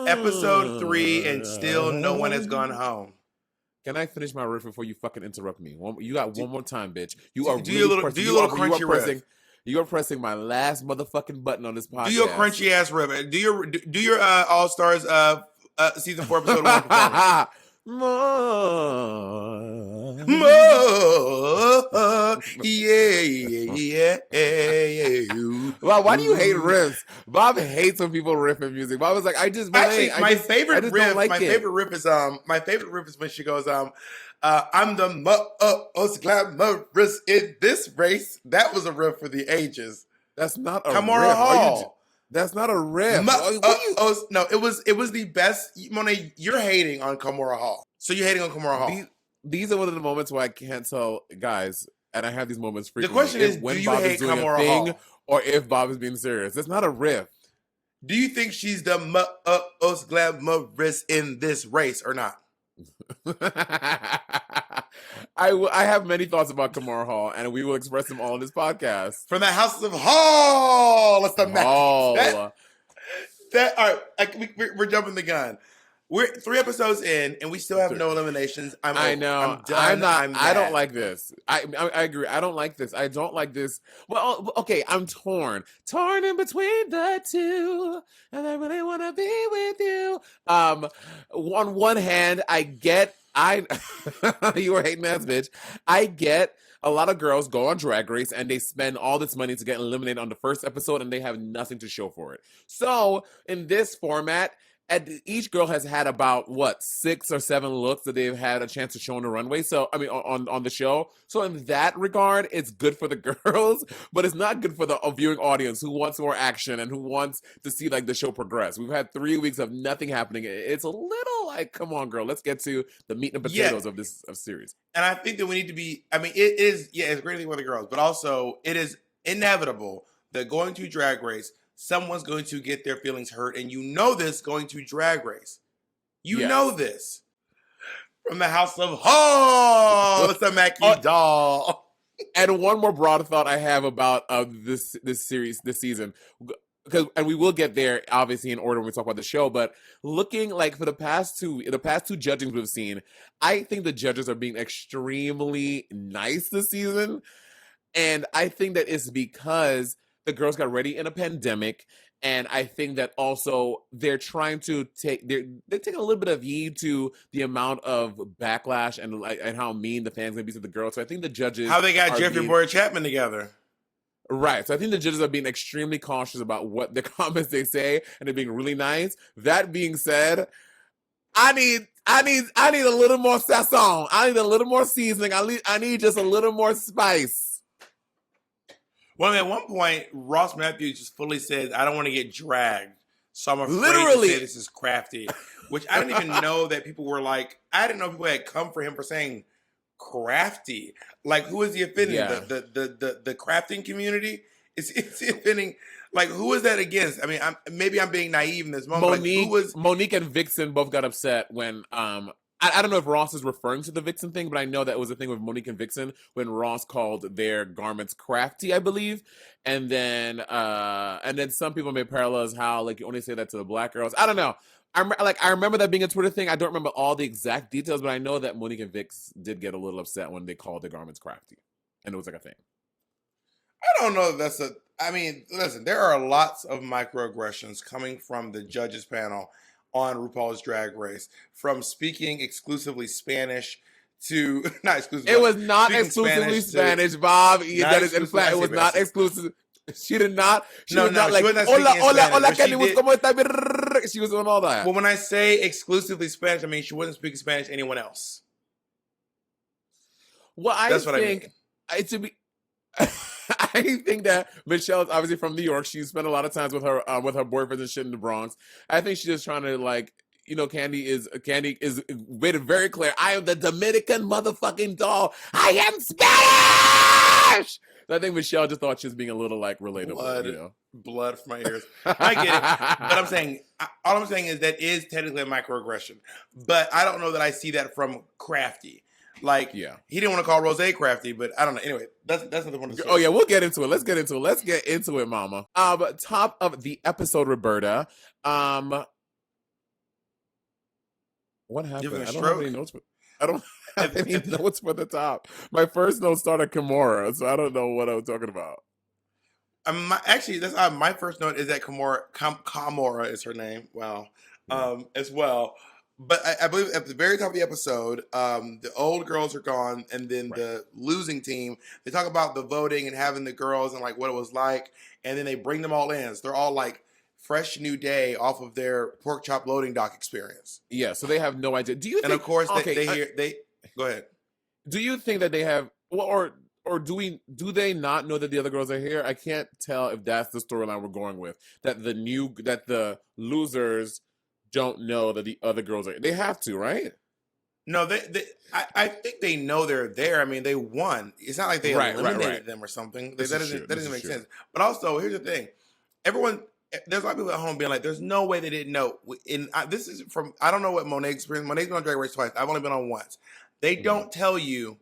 episode 3 and still no one has gone home. Can I finish my riff before you fucking interrupt me? You got one more time, bitch. You do are your little crunchy riff. You are pressing my last motherfucking button on this podcast. Do your crunchy ass riff. Do your All Stars season 4 episode 1 performance. Yeah. Wow, why do you hate riffs? Bob hates when people riff in music. Bob was like, my favorite riff is when she goes, I'm the most glamorous in this race. That was a riff for the ages. That's not a Kamora riff. Hall. That's not a riff. No, it was the best. Monet, you're hating on Kamora Hall. So you're hating on Kamora Hall. These are one of the moments where I can't tell guys, and I have these moments frequently. The question is, when do you hate Kamora Hall? Or if Bob is being serious. That's not a riff. Do you think she's the most glamorous in this race or not? I have many thoughts about Kamora Hall, and we will express them all in this podcast. From the House of Hall. Let's the Hall. All right, we're jumping the gun. We're 3 episodes in, and we still have no eliminations. I know. I'm done. I don't like this. I agree. I don't like this. I don't like this. Well, okay, I'm torn in between the two, and I really want to be with you. On one hand, you were hating ass bitch. I get a lot of girls go on Drag Race and they spend all this money to get eliminated on the first episode, and they have nothing to show for it. So in this format, each girl has had about 6 or 7 looks that they've had a chance to show on the runway. So I mean, on the show. So in that regard, it's good for the girls, but it's not good for the viewing audience who wants more action and who wants to see like the show progress. We've had 3 weeks of nothing happening. It's a little like, come on, girl, let's get to the meat and potatoes of this series. And I think that we need to be. I mean, it is. Yeah, it's a great thing for the girls, but also it is inevitable that going to Drag Race, someone's going to get their feelings hurt, and you know this going to Drag Race. You know this. From the House of Hall, it's a Mackie doll. And one more broad thought I have about this series, this season, and we will get there obviously in order when we talk about the show. But looking like for the past two judgings we've seen, I think the judges are being extremely nice this season, and I think that it's because the girls got ready in a pandemic, and I think that also they're trying to they're taking a little bit of heed to the amount of backlash and how mean the fans gonna be to the girls. So I think the judges, how they got Jeffrey Boyer Chapman together, right? So I think the judges are being extremely cautious about what the comments they say, and they're being really nice. That being said, I need a little more sazon. I need a little more seasoning. I need just a little more spice. Well, at one point, Ross Matthews just fully said, I don't want to get dragged. So I'm afraid to say this is crafty. Which I didn't even know that people were like, I didn't know people had come for him for saying crafty. Like, who is he offending? Yeah. The crafting community? Is he offending? Like, who is that against? I mean, maybe I'm being naive in this moment. Monique and Vixen both got upset when I don't know if Ross is referring to the Vixen thing, but I know that was a thing with Monique and Vixen when Ross called their garments crafty, I believe. And then some people made parallels how like you only say that to the black girls. I don't know. I remember that being a Twitter thing. I don't remember all the exact details, but I know that Monique and Vix did get a little upset when they called their garments crafty, and it was like a thing. I don't know if listen, there are lots of microaggressions coming from the judges panel on RuPaul's Drag Race, from speaking exclusively Spanish to not exclusively. It was not exclusively Spanish, Bob. That is, in fact, it was not exclusive. She did not. She was not like hola, Kenny, ¿cómo está? She was doing all that. Well, when I say exclusively Spanish, I mean she wasn't speaking Spanish to anyone else. Well, I think that Michelle is obviously from New York. She spent a lot of times with her boyfriends and shit in the Bronx. I think she's just trying to like, Candy is made it very clear. I am the Dominican motherfucking doll. I am Spanish. So I think Michelle just thought she was being a little like relatable. Blood from my ears. I get it, but all I'm saying is that is technically a microaggression. But I don't know that I see that from Crafty. Like, he didn't want to call Rosé crafty, but I don't know. Anyway, that's another one. Oh yeah, we'll get into it. Let's get into it, mama. Top of the episode, Roberta. What You having happened? a I don't have any stroke? notes. I don't have any notes for the top. My first note started Kimura, so I don't know what I was talking about. Actually, that's my first note is that Kamora is her name. Wow, as well. But I believe at the very top of the episode, the old girls are gone, and then Right. the losing team. They talk about the voting and having the girls and like what it was like, and then they bring them all in. So they're all like fresh new day off of their pork chop loading dock experience. Yeah, so they have no idea. Do you And of think? course, Okay, they go ahead. do you think that they have? Well, or do they not know that the other girls are here? I can't tell if that's the storyline we're going with. That the losers don't know that the other girls are. They have to, right? No, I think they know they're there. I mean, they won. It's not like they eliminated them or something. This That is true. doesn't make sense. But also, here's the thing: everyone, there's a lot of people at home being like, "There's no way they didn't know." This is from I don't know what Monet experienced. Monet's been on Drag Race twice. I've only been on once. They don't tell you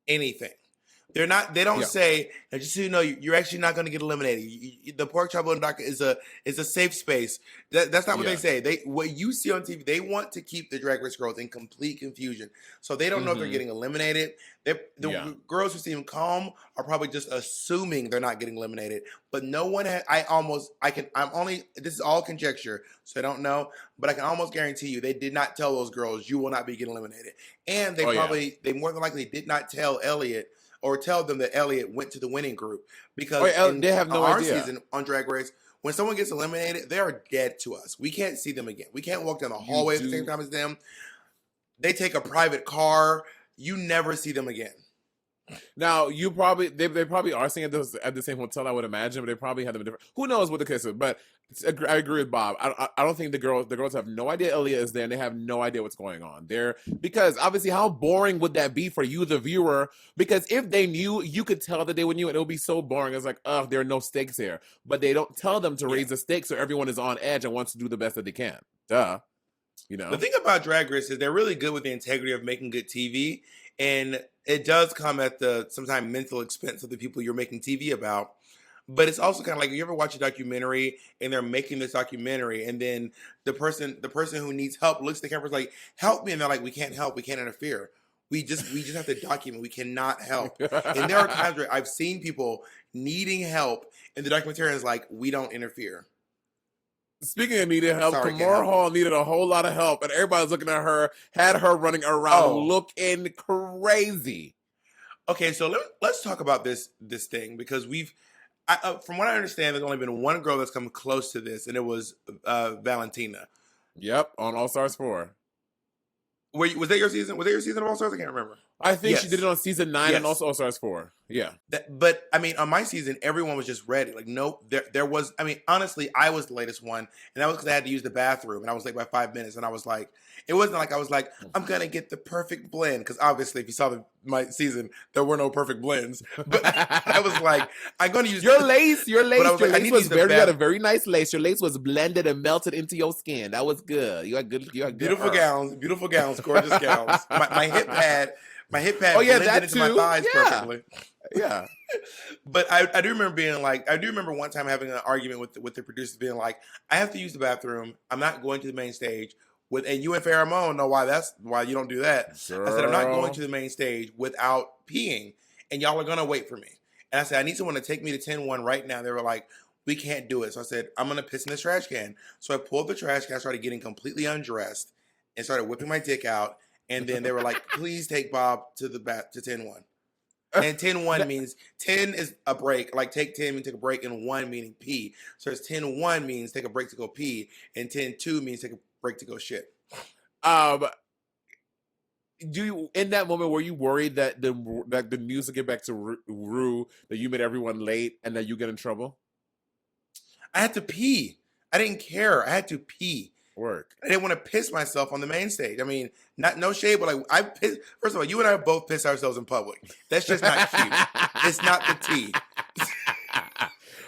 anything. They're not. They don't say. "Now, just so you know, you're actually not going to get eliminated. The pork chop loading dock is a safe space." That's not what they say. What you see on TV, they want to keep the Drag Race girls in complete confusion, so they don't know if they're getting eliminated. The girls who seem calm are probably just assuming they're not getting eliminated. But no one has. I'm only. This is all conjecture, so I don't know. But I can almost guarantee you, they did not tell those girls you will not be getting eliminated, and they they more than likely did not tell Elliot. Or tell them that Elliot went to the winning group because they have no our idea. season on Drag Race, when someone gets eliminated, they are dead to us. We can't see them again. We can't walk down the hallway at the same time as them. They take a private car. You never see them again. Now they probably are staying at the same hotel, I would imagine, but they probably have them different. Who knows what the case is? But I agree with Bob. I don't think the girls have no idea Elliot is there, and they have no idea what's going on there, because obviously, how boring would that be for you, the viewer? Because if they knew, you could tell that they would knew, and it would be so boring. It's like, oh, there are no stakes here, but they don't tell them to raise the stakes, so everyone is on edge and wants to do the best that they can. Duh. You know, the thing about Drag Race is they're really good with the integrity of making good TV, and it does come at the sometimes mental expense of the people you're making TV about. But it's also kind of like, you ever watch a documentary and they're making this documentary, and then the person who needs help looks at the camera, is like, "Help me," and they're like, "We can't help. We can't interfere. We just have to document. We cannot help." And there are times where I've seen people needing help, and the documentarian is like, "We don't interfere." Speaking of needing help, Kimura Hall needed a whole lot of help, and everybody's looking at her, had her running around looking crazy. Okay, so let's talk about this thing, because from what I understand, there's only been one girl that's come close to this, and it was Valentina. Yep, on All Stars 4. Was that your season? Was that your season of All Stars? I can't remember. I think she did it on season 9 and also All Stars 4. Yeah. But I mean, on my season, everyone was just ready. Like, nope, there was. I mean, honestly, I was the latest one, and that was because I had to use the bathroom, and I was late by 5 minutes, and I was like, it wasn't like I was like, I'm gonna get the perfect blend, because obviously, if you saw my season, there were no perfect blends. But I was like, I'm gonna use your lace. Your lace was you had a very nice lace. Your lace was blended and melted into your skin. That was good. You had good. Beautiful gowns, gorgeous gowns. My hip pad. My hip pad blended into my thighs perfectly. Yeah. But I do remember being like, I do remember one time having an argument with the producers, being like, I have to use the bathroom. I'm not going to the main stage. And you and Pheromone know why you don't do that. Girl. I said, I'm not going to the main stage without peeing, and y'all are going to wait for me. And I said, I need someone to take me to 10-1 right now. They were like, we can't do it. So I said, I'm going to piss in this trash can. So I pulled the trash can, started getting completely undressed, and started whipping my dick out. And then they were like, please take Bob to the bath to 10-1. And 10-1 means 10 is a break. Like, take 10 means take a break, and 1 meaning pee. So it's 10-1 means take a break to go pee, and 10-2 means take a break to go shit. Do you, in that moment, were you worried that the news will get back to Rue, that you made everyone late and that you get in trouble? I had to pee. I didn't care. I had to pee. Work. I didn't want to piss myself on the main stage. I mean, no shade, but like, I pissed. First of all, you and I both piss ourselves in public. That's just not cute. It's not the tea.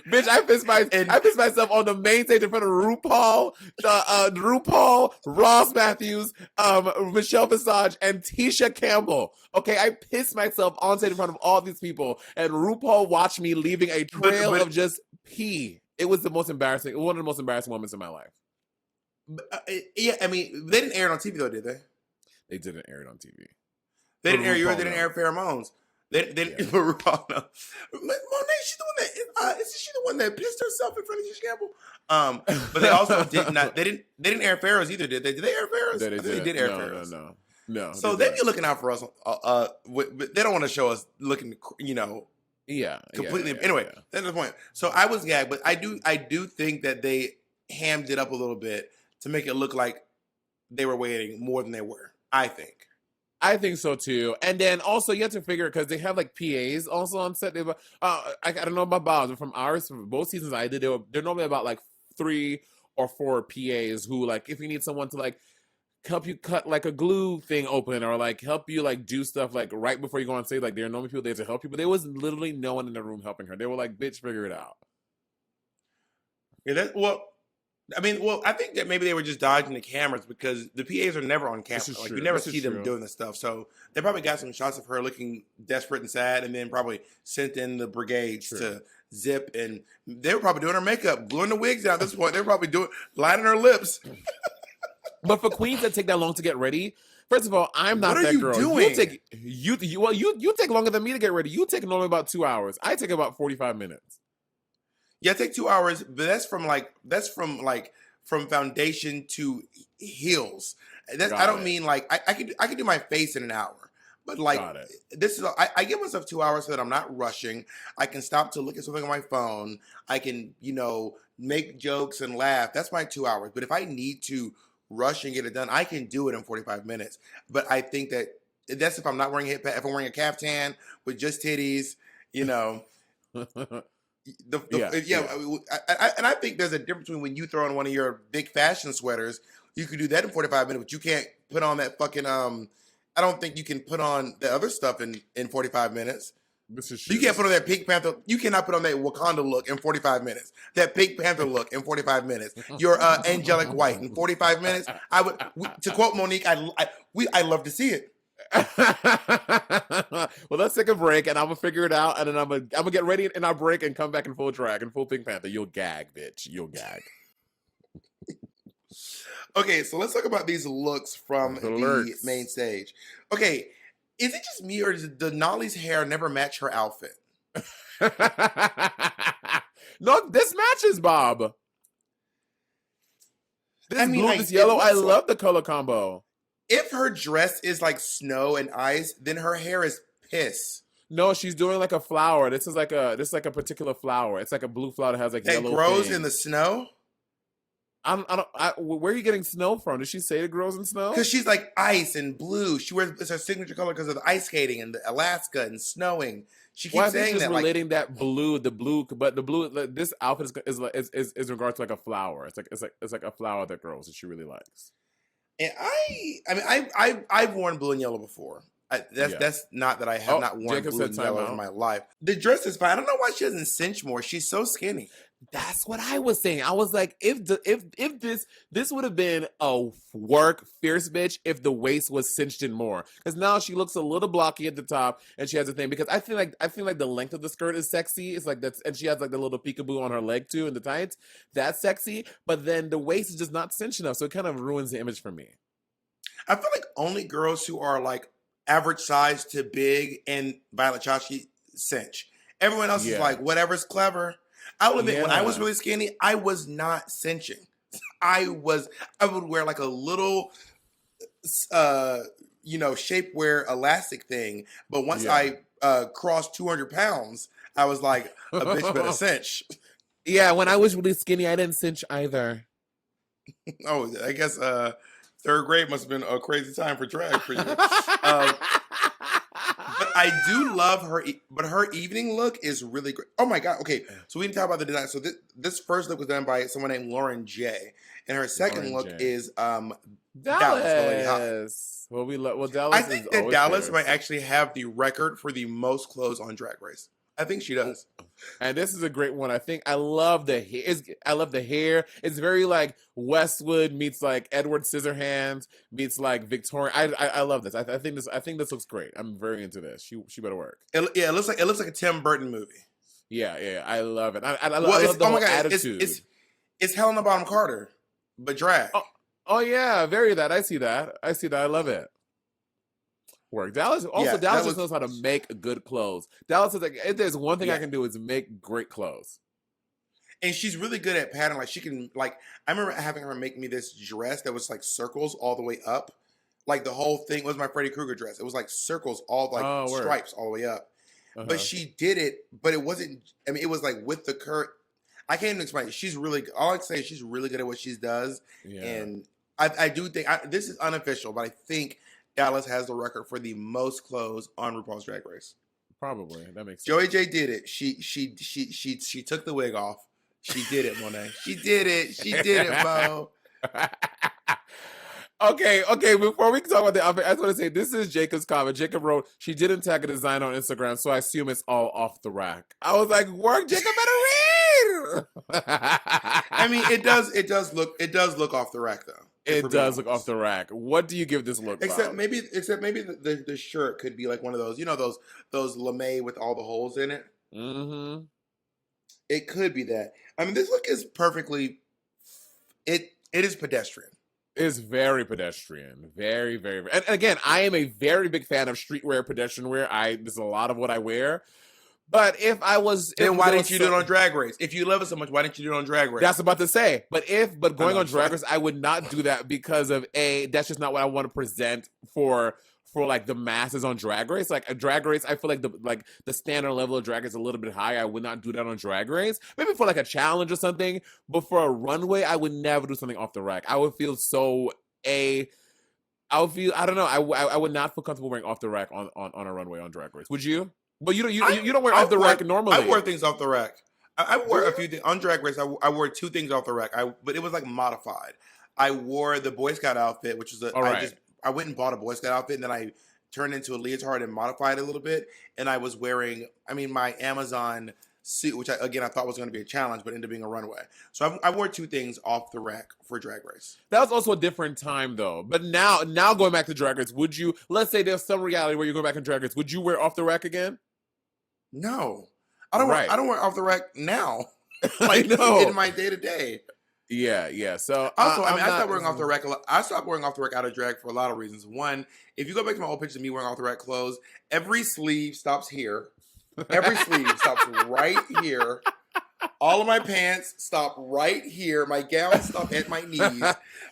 Bitch, I pissed myself on the main stage in front of RuPaul, Ross Matthews, Michelle Visage, and Tisha Campbell. Okay, I pissed myself on stage in front of all these people, and RuPaul watched me leaving a trail of just pee. It was one of the most embarrassing moments in my life. Yeah, I mean, they didn't air it on TV though, did they? They didn't air it on TV. They didn't air yours. They didn't air Pheromones. They didn't. But RuPaul, no. Monet, she's the one that isn't she the one that pissed herself in front of Tisha Campbell? But they also did not. They didn't air Pharaohs either, did they? Did they air Pharaohs? They did air Pharaohs. No. So they be looking out for us. They don't want to show us looking, completely. Anyway, that's the point. So I was gagged, but I do think that they hammed it up a little bit to make it look like they were waiting more than they were. I think so too. And then also you have to figure, because they have like PAs also on set. I don't know about Bob's, but from both seasons I did, they're normally about like 3 or 4 PAs who, like, if you need someone to like help you cut like a glue thing open, or like help you like do stuff like right before you go on stage, like there are normally people there to help you, but there was literally no one in the room helping her. They were like, bitch, figure it out. Yeah, I think that maybe they were just dodging the cameras, because the PAs are never on camera. Like, you never see them doing this stuff. So they probably got some shots of her looking desperate and sad, and then probably sent in the brigades to zip, and they were probably doing her makeup, gluing the wigs down at this point. They were probably lining her lips. But for queens that take that long to get ready, first of all, I'm not that girl. Doing? You take longer than me to get ready. You take normally about 2 hours. I take about 45 minutes. Yeah, I take 2 hours, but that's from foundation to heels. I don't mean like I could do my face in an hour, but like this is I give myself 2 hours so that I'm not rushing. I can stop to look at something on my phone. I can make jokes and laugh. That's my 2 hours. But if I need to rush and get it done, I can do it in 45 minutes. But I think that's if I'm not wearing if I'm wearing a caftan with just titties, And I think there's a difference between when you throw on one of your big fashion sweaters, you could do that in 45 minutes, but you can't put on that fucking I don't think you can put on the other stuff in 45 minutes. You can't put on that Pink Panther. You cannot put on that Wakanda look in 45 minutes. That Pink Panther look in 45 minutes. Your angelic white in 45 minutes. To quote Monique, I love to see it. Well, let's take a break, and I'm gonna figure it out, and then I'm gonna get ready in our break and come back in full drag and full Pink Panther. You'll gag, bitch. You'll gag. Okay, so let's talk about these looks from the main stage. Okay, is it just me, or does Denali's hair never match her outfit? No, this matches, Bob. This blue, this yellow. I love the color combo. If her dress is like snow and ice, then her hair is piss. No, she's doing like a flower. This is like a particular flower. It's like a blue flower that has like yellow. It grows in the snow. Where are you getting snow from? Did she say it grows in snow? Because she's like ice and blue. It's her signature color because of the ice skating and the Alaska and snowing. She keeps saying that. Relating that blue, but the blue. This outfit is in regards to like a flower. It's like a flower that grows that she really likes. And I've worn blue and yellow before. That's not that I have not worn blue and yellow in my life. The dress is fine. I don't know why she doesn't cinch more. She's so skinny. That's what I was saying. I was like, if this would have been a work fierce bitch if the waist was cinched in more, because now she looks a little blocky at the top and she has a thing. Because I feel like the length of the skirt is sexy. It's like and she has like the little peekaboo on her leg too in the tights. That's sexy. But then the waist is just not cinched enough, so it kind of ruins the image for me. I feel like only girls who are like average size to big and Violet Chachi cinch. Everyone else is like whatever's clever. I will admit, when I was really skinny, I was not cinching. I would wear like a little, shapewear elastic thing. But once I crossed 200 pounds, I was like, a bitch better cinch. Yeah, when I was really skinny, I didn't cinch either. Oh, I guess third grade must have been a crazy time for drag for you. But I do love her, but her evening look is really great. Oh my God. Okay. So we can talk about the design. So this first look was done by someone named Lauren J. And her second look is Dallas. Well, Dallas. I think that Dallas might actually have the record for the most clothes on Drag Race. I think she does. And this is a great one. I love the hair. I love the hair. It's very like Westwood meets like Edward Scissorhands meets like Victorian. I love this. I think this looks great. I'm very into this. She better work. It looks like a Tim Burton movie. Yeah. I love it. I love the whole attitude. It's Helena Bonham Carter, but drag. Oh yeah, very that. I see that. I love it. Work. Dallas that just knows how to make good clothes. Dallas is like, if there's one thing I can do is make great clothes. And she's really good at pattern. Like she can, like, I remember having her make me this dress that was like circles all the way up. Like the whole thing was my Freddy Krueger dress. It was like circles, all like stripes all the way up. But she did it, but it wasn't, I mean, it was like with the curve. I can't even explain it. She's really, all I can say is she's really good at what she does. Yeah. And I do think, this is unofficial, but I think Dallas has the record for the most clothes on RuPaul's Drag Race. Probably. That makes sense. Joey J did it. She took the wig off. She did it, Monet. She did it. She did it, Mo. Okay. Before we talk about the outfit, I just want to say this is Jacob's comment. Jacob wrote, "She didn't tag a design on Instagram, so I assume it's all off the rack." I was like, "Work, Jacob better read." I mean, it does look off the rack though. It does look off the rack. What do you give this look? Except maybe the shirt could be like one of those, those lame with all the holes in it. Mm-hmm. It could be that. I mean, this look is perfectly. It is pedestrian. It's very pedestrian. Very, very. And again, I am a very big fan of streetwear, pedestrian wear. This is a lot of what I wear. But if I was, then why didn't you do it on Drag Race? If you love it so much, why didn't you do it on Drag Race? That's about to say. But going on Drag Race, I would not do that because of that's just not what I want to present for like the masses on Drag Race. Like a Drag Race, I feel like the standard level of Drag Race is a little bit higher. I would not do that on Drag Race. Maybe for like a challenge or something. But for a runway, I would never do something off the rack. I would feel I don't know. I would not feel comfortable wearing off the rack on a runway on Drag Race. Would you? But you don't wear off the rack normally. I wear things off the rack. I wore a few things on Drag Race. I wore 2 things off the rack. But it was like modified. I wore the Boy Scout outfit, which was I went and bought a Boy Scout outfit, and then I turned into a leotard and modified it a little bit. And I was wearing, my Amazon suit, which I thought was going to be a challenge, but ended up being a runway. So I wore 2 things off the rack for Drag Race. That was also a different time, though. But now going back to Drag Race, would you? Let's say there's some reality where you go back in Drag Race. Would you wear off the rack again? No, I don't wear off the rack now. Like in my day to day. Yeah. So also, I stopped wearing off the rack. I stopped wearing off the rack out of drag for a lot of reasons. One, if you go back to my old pictures of me wearing off the rack clothes, every sleeve stops here. Every sleeve stops right here. All of my pants stop right here. My gown stop at my knees.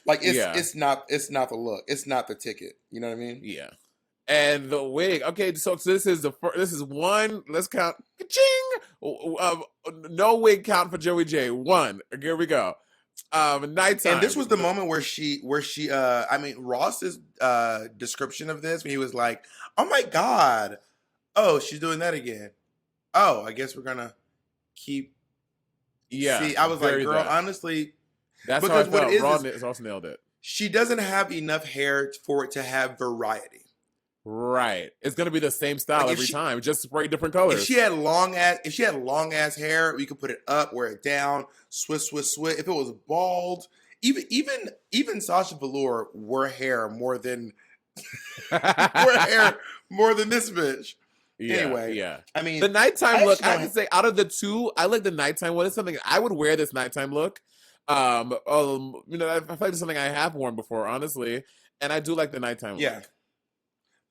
Like it's not the look. It's not the ticket. You know what I mean? Yeah. And the wig. Okay, so this is one. Let's count. Ka-ching! No wig count for Joey J. 1. Here we go. Nighttime. And this was the moment where Ross's description of this, when he was like, "Oh my God, oh, she's doing that again. Oh, I guess we're gonna keep." Yeah. See, I was like, girl, honestly, that's because how I felt. Ross nailed it. She doesn't have enough hair for it to have variety. Right. It's gonna be the same style every time, just spray different colors. If she had long ass hair, we could put it up, wear it down, switch. If it was bald, even Sasha Velour wore hair more than more than this bitch. Yeah, anyway, yeah. I mean, the nighttime look, I have to say, out of the 2, I like the nighttime one. It's something I would wear. This nighttime look. I feel like it's something I have worn before, honestly, and I do like the nighttime look. Yeah.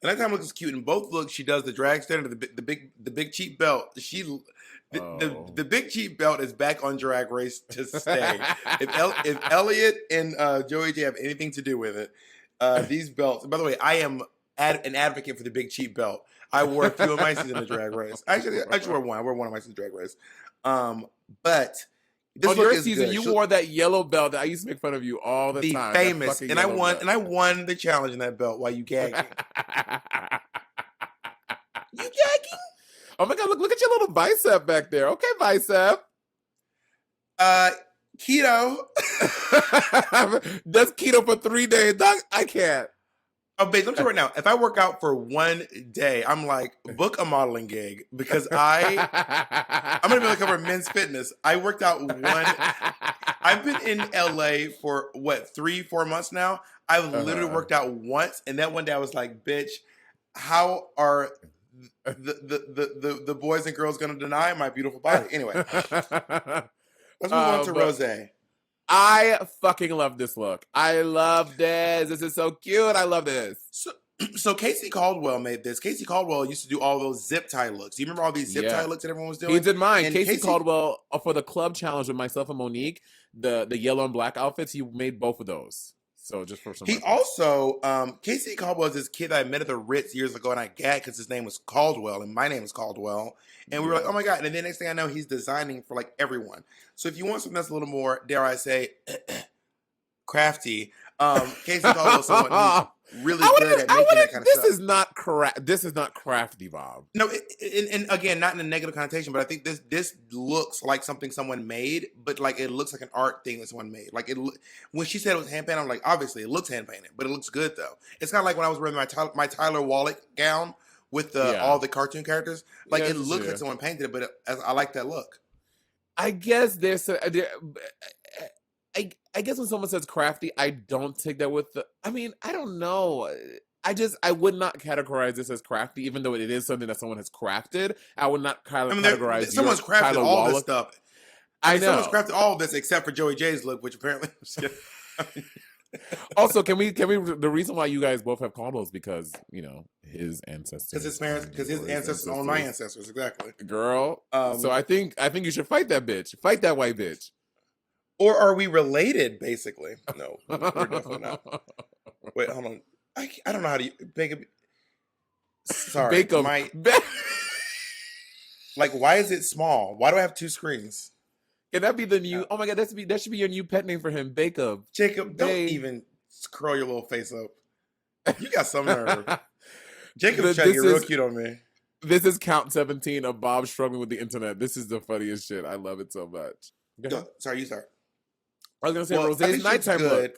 The nighttime look is cute. In both looks, she does the drag standard, the big cheap belt. The big cheap belt is back on Drag Race to stay. If Elliot and Joey J have anything to do with it, these belts. By the way, I am an advocate for the big cheap belt. I wore a few of my seasons of Drag Race. Actually, I just wore one. I wore one of my seasons of Drag Race. But this on look your is season, good. you wore that yellow belt that I used to make fun of you all the time. The famous, and I won the challenge in that belt while you gagging. You gagging? Oh my God! Look at your little bicep back there. Okay, bicep. Keto. That's keto for 3 days. I can't. Oh, babe, I'm sure right now, if I work out for 1 day, I'm like, book a modeling gig, because I'm going to be able to cover men's fitness. I worked out I've been in LA for 3-4 months now. I've literally worked out once, and that one day I was like, bitch, how are the boys and girls going to deny my beautiful body? Anyway, let's move on to Rosé. I fucking love this look. I love this. This is so cute. I love this. So Casey Caldwell made this. Casey Caldwell used to do all those zip tie looks. Do you remember all these zip tie looks that everyone was doing? He did mine. And Casey Caldwell for the club challenge with myself and Monique, the yellow and black outfits. He made both of those. So just for some. He also Casey Caldwell is this kid that I met at the Ritz years ago, and I gagged because his name was Caldwell and my name is Caldwell, and we were like, oh my god! And then next thing I know, he's designing for like everyone. So if you want something that's a little more, dare I say, crafty, Casey Caldwell is someone who's really good at making that kind of stuff. This is not crafty, Bob. No, and again, not in a negative connotation, but I think this looks like something someone made, but like it looks like an art thing that someone made. Like when she said it was hand painted, I'm like, obviously it looks hand painted, but it looks good though. It's kind of like when I was wearing my Tyler Wallach gown with all the cartoon characters. Like it looks like someone painted it, but I like that look. I guess I guess when someone says crafty, I don't take that with I don't know. I would not categorize this as crafty, even though it is something that someone has crafted. I would not categorize someone's crafted Tyler all Wallach. this stuff. I know. Someone's crafted all of this except for Joey J's look, which apparently Also, can we the reason why you guys both have Caldwells because, his ancestors. Because his ancestors own my ancestors, exactly. Girl. So I think you should fight that bitch. Fight that white bitch. Or are we related, basically? No, we're definitely not. Wait, hold on. I don't know how to bake a... Sorry. Bake 'em. Like, why is it small? Why do I have two screens? Can that be the new... Oh my God, that should be your new pet name for him. Jacob. Jacob, don't even curl your little face up. You got some nerve. Jacob's trying to get real cute on me. This is count 17 of Bob struggling with the internet. This is the funniest shit. I love it so much. No, sorry, you start. I was going to say, Rosé's nighttime look.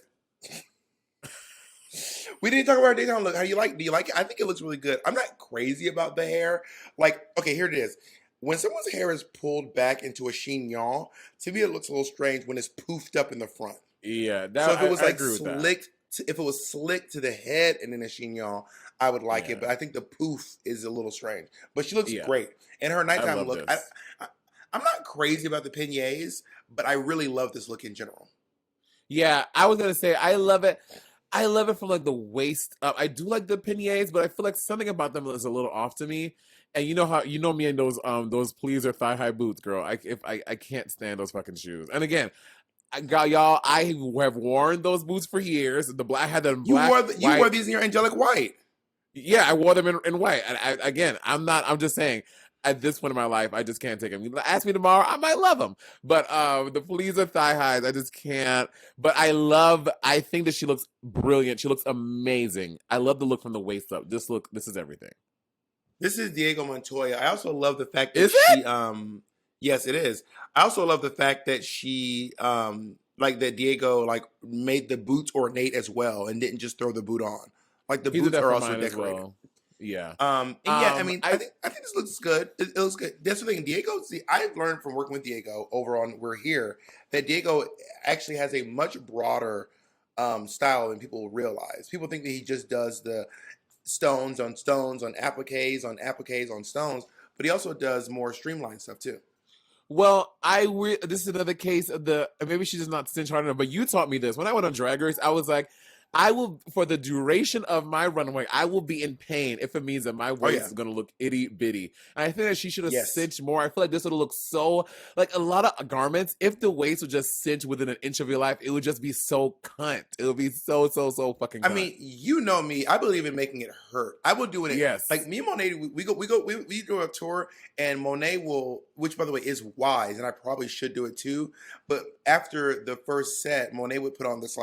We didn't talk about her daytime look. Do you like it? I think it looks really good. I'm not crazy about the hair. Like, okay, here it is. When someone's hair is pulled back into a chignon, to me it looks a little strange when it's poofed up in the front. Yeah, so if it was like slicked, if it was slicked to the head and then a chignon, I would like it. But I think the poof is a little strange. But she looks great, and her nighttime look. I'm not crazy about the peignets, but I really love this look in general. Yeah, I was gonna say I love it. I love it from like the waist up. I do like the peignets, but I feel like something about them is a little off to me. And you know me and those pleaser thigh high boots, girl. I can't stand those fucking shoes. And again, I have worn those boots for years. The black had them black. You wore these in your angelic white. Yeah, I wore them in white. And I'm just saying. At this point in my life, I just can't take them. Ask me tomorrow, I might love them. But the pleaser thigh highs, I just can't. But I think that she looks brilliant. She looks amazing. I love the look from the waist up. This is everything. This is Diego Montoya. I also love the fact that yes, it is. I also love the fact that she that Diego made the boots ornate as well and didn't just throw the boot on. Like the boots are also decorated. Well. Yeah. I think this looks good. It looks good. That's the thing. Diego, I've learned from working with Diego over on We're Here that Diego actually has a much broader style than people realize. People think that he just does the stones on appliques on stones, but he also does more streamlined stuff too. Well, this is another case of maybe she does not cinch hard enough, but you taught me this. When I went on Drag Race, I was like, I will, for the duration of my runway, I will be in pain if it means that my waist is going to look itty bitty. And I think that she should have cinched more. I feel like this would have looked so, like a lot of garments, if the waist would just cinch within an inch of your life, it would just be so cunt. It would be so fucking cunt. I mean, you know me. I believe in making it hurt. I will do it. Yes. Like me and Monet, we do a tour and Monet will, which by the way is wise, and I probably should do it too. But after the first set, Monet would put on this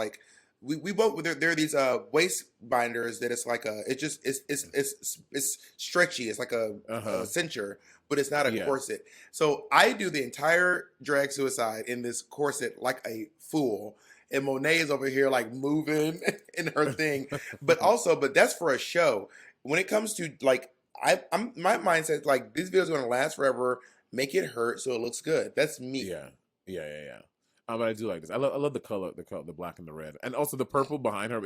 we both there are these waist binders that it's like it's stretchy. It's like a cincher, but it's not a corset. So I do the entire drag suicide in this corset like a fool, and Monet is over here like moving in her thing. But that's for a show. When it comes to I'm my mindset like these videos are gonna last forever. Make it hurt so it looks good. That's me. Yeah. But I do like this. I love the color, the black and the red, and also the purple behind her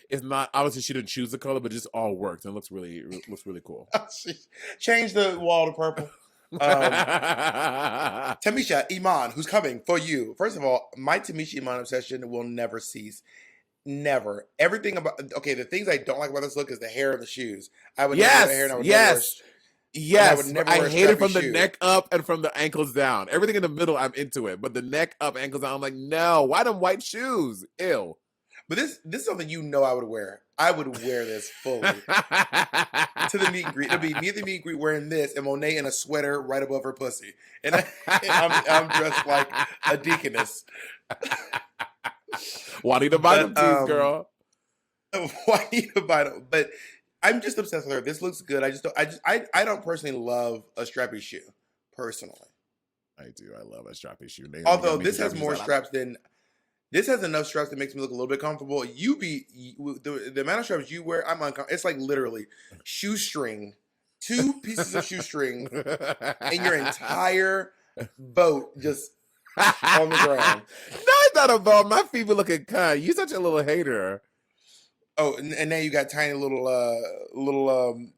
is not obviously she didn't choose the color, but it just all works and it looks really cool. Change the wall to purple. Tamisha Iman, who's coming for you. First of all, my Tamisha Iman obsession will never cease. Never. Everything about the things I don't like about this look is the hair and the shoes. I would never wear the hair, and Yes, I would never wear, yes, and I would yes. never I wear a hate it strappy from the shoe. neck up and from the ankles down. Everything in the middle, I'm into it. But the neck up, ankles down, I'm like, no. Why them white shoes? Ew. But this is something I would wear. I would wear this fully to the meet and greet. It'll be me at the meet and greet wearing this, and Monet in a sweater right above her pussy, and I'm dressed like a deaconess. Juanita Bynum tees, girl. Juanita Bynum, but I'm just obsessed with her. This looks good. I don't personally love a strappy shoe, personally. I do. I love a strappy shoe. Although this has more straps than. This has enough straps that makes me look a little bit comfortable. The amount of straps you wear, I'm uncomfortable. It's like literally shoestring, 2 pieces of shoestring, and your entire boat just on the ground. No, it's not about my feet be looking kind. You such a little hater. Oh, and now you got tiny little,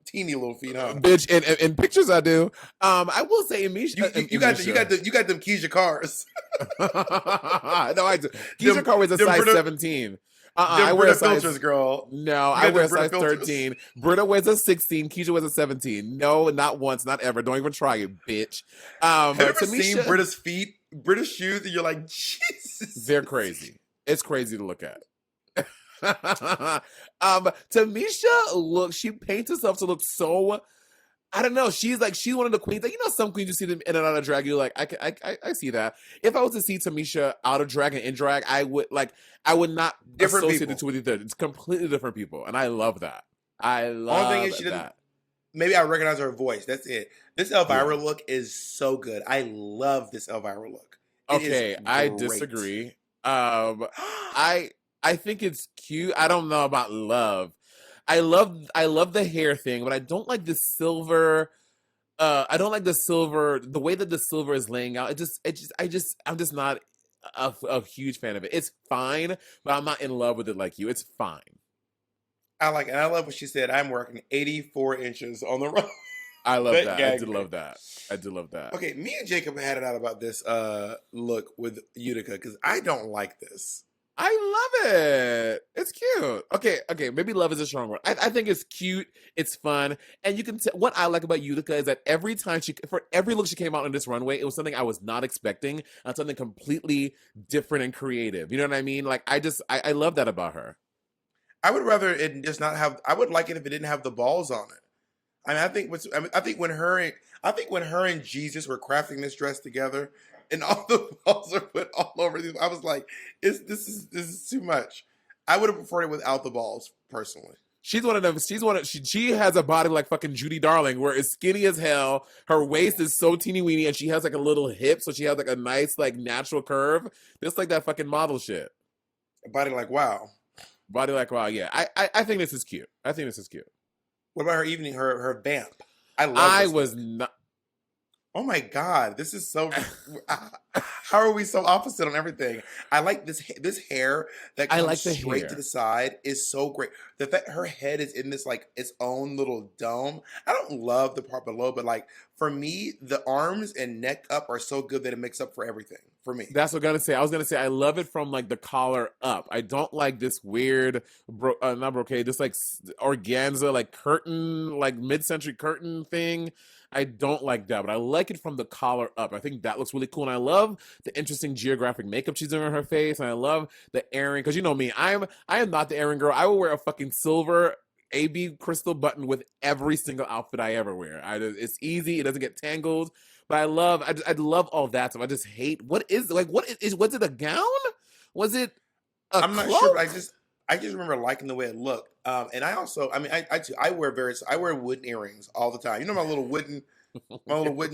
teeny little feet, huh? Bitch, in pictures I do. I will say, Misha, you got them Keisha cars. No, I do. Keisha Carr wears a size 17. I wear a size filters, girl. No, I wear a size 13. Britta wears a 16. Keisha wears a 17. No, not once, not ever. Don't even try it, bitch. Have you ever seen Britta's feet, Britta's shoes, and you're like, Jesus? They're crazy. It's crazy to look at. Tamisha, she paints herself to look so. I don't know. She's one of the queens. Like, some queens you see them in and out of drag. You're like, I see that. If I was to see Tamisha out of drag and in drag, I would not associate the two with each other. It's completely different people, and I love that. I love Only thing is that. Maybe I recognize her voice. That's it. This Elvira look is so good. I love this Elvira look. Okay, I disagree. I think it's cute. I don't know about love. I love the hair thing, but I don't like the silver. I don't like the silver. The way that the silver is laying out. I'm just not a huge fan of it. It's fine, but I'm not in love with it like you. It's fine. I like it. I love what she said. I'm working 84 inches on the road. I love that. I did love that. I did love that. Okay, me and Jacob had it out about this look with Utica because I don't like this. I love it. It's cute. Okay. Maybe love is a strong word. I think it's cute. It's fun, and you can. What I like about Utica is that every time for every look she came out on this runway, it was something I was not expecting, and something completely different and creative. You know what I mean? Like I love that about her. I would rather it just not have. I would like it if it didn't have the balls on it. I mean, I think when her and Jesus were crafting this dress together, and all the balls are put all over these, I was like, this is too much. I would have preferred it without the balls, personally. She's one of them. She has a body like fucking Judy Darling, where it's skinny as hell. Her waist is so teeny weeny, and she has like a little hip, so she has like a nice like natural curve, just like that fucking model shit. A body like wow. Body like wow. Yeah, I think this is cute. I think this is cute. What about her evening? Her vamp. I was not. Oh my God, this is so. How are we so opposite on everything? I like this hair that comes straight to the side is so great. The fact her head is in this like its own little dome. I don't love the part below, but like for me, the arms and neck up are so good that it makes up for everything for me. That's what I was gonna say. I was gonna say I love it from like the collar up. I don't like this weird, not brocade, this like organza, like curtain, like mid-century curtain thing. I don't like that, but I like it from the collar up. I think that looks really cool, and I love the interesting geographic makeup she's doing on her face, and I love the earring. Because you know me, I am not the earring girl. I will wear a fucking silver AB crystal button with every single outfit I ever wear. It's easy. It doesn't get tangled. But I love all that stuff. I just hate was it a gown? Was it a I'm cloak? not sure, but I just remember liking the way it looked. And I also, I mean, I wear wooden earrings all the time. You know my little wooden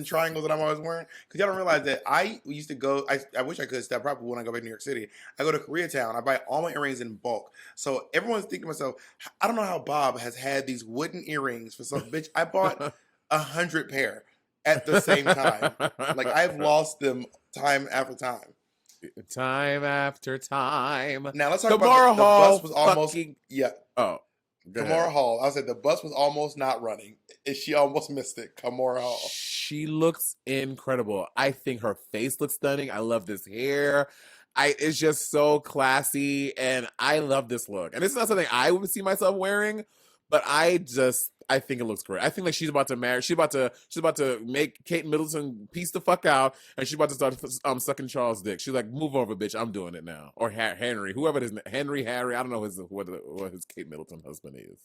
triangles that I'm always wearing? Because y'all don't realize that I used to go, I wish I could step probably when I go back to New York City. I go to Koreatown. I buy all my earrings in bulk. So everyone's thinking to myself, I don't know how Bob has had these wooden earrings for some bitch. I bought 100 pair at the same time. Like I've lost them time after time. Time after time. Now let's talk about the bus was almost Oh, Kamora Hall. I said the bus was almost not running. She almost missed it. Kamora Hall. She looks incredible. I think her face looks stunning. I love this hair. it's just so classy, and I love this look. And it's not something I would see myself wearing, but I think it looks great. I think like she's about to marry. She's about to make Kate Middleton piece the fuck out, and she's about to start sucking Charles' dick. She's like, move over, bitch. I'm doing it now. Or Henry, whoever it is, Henry, Harry. I don't know what his Kate Middleton husband is.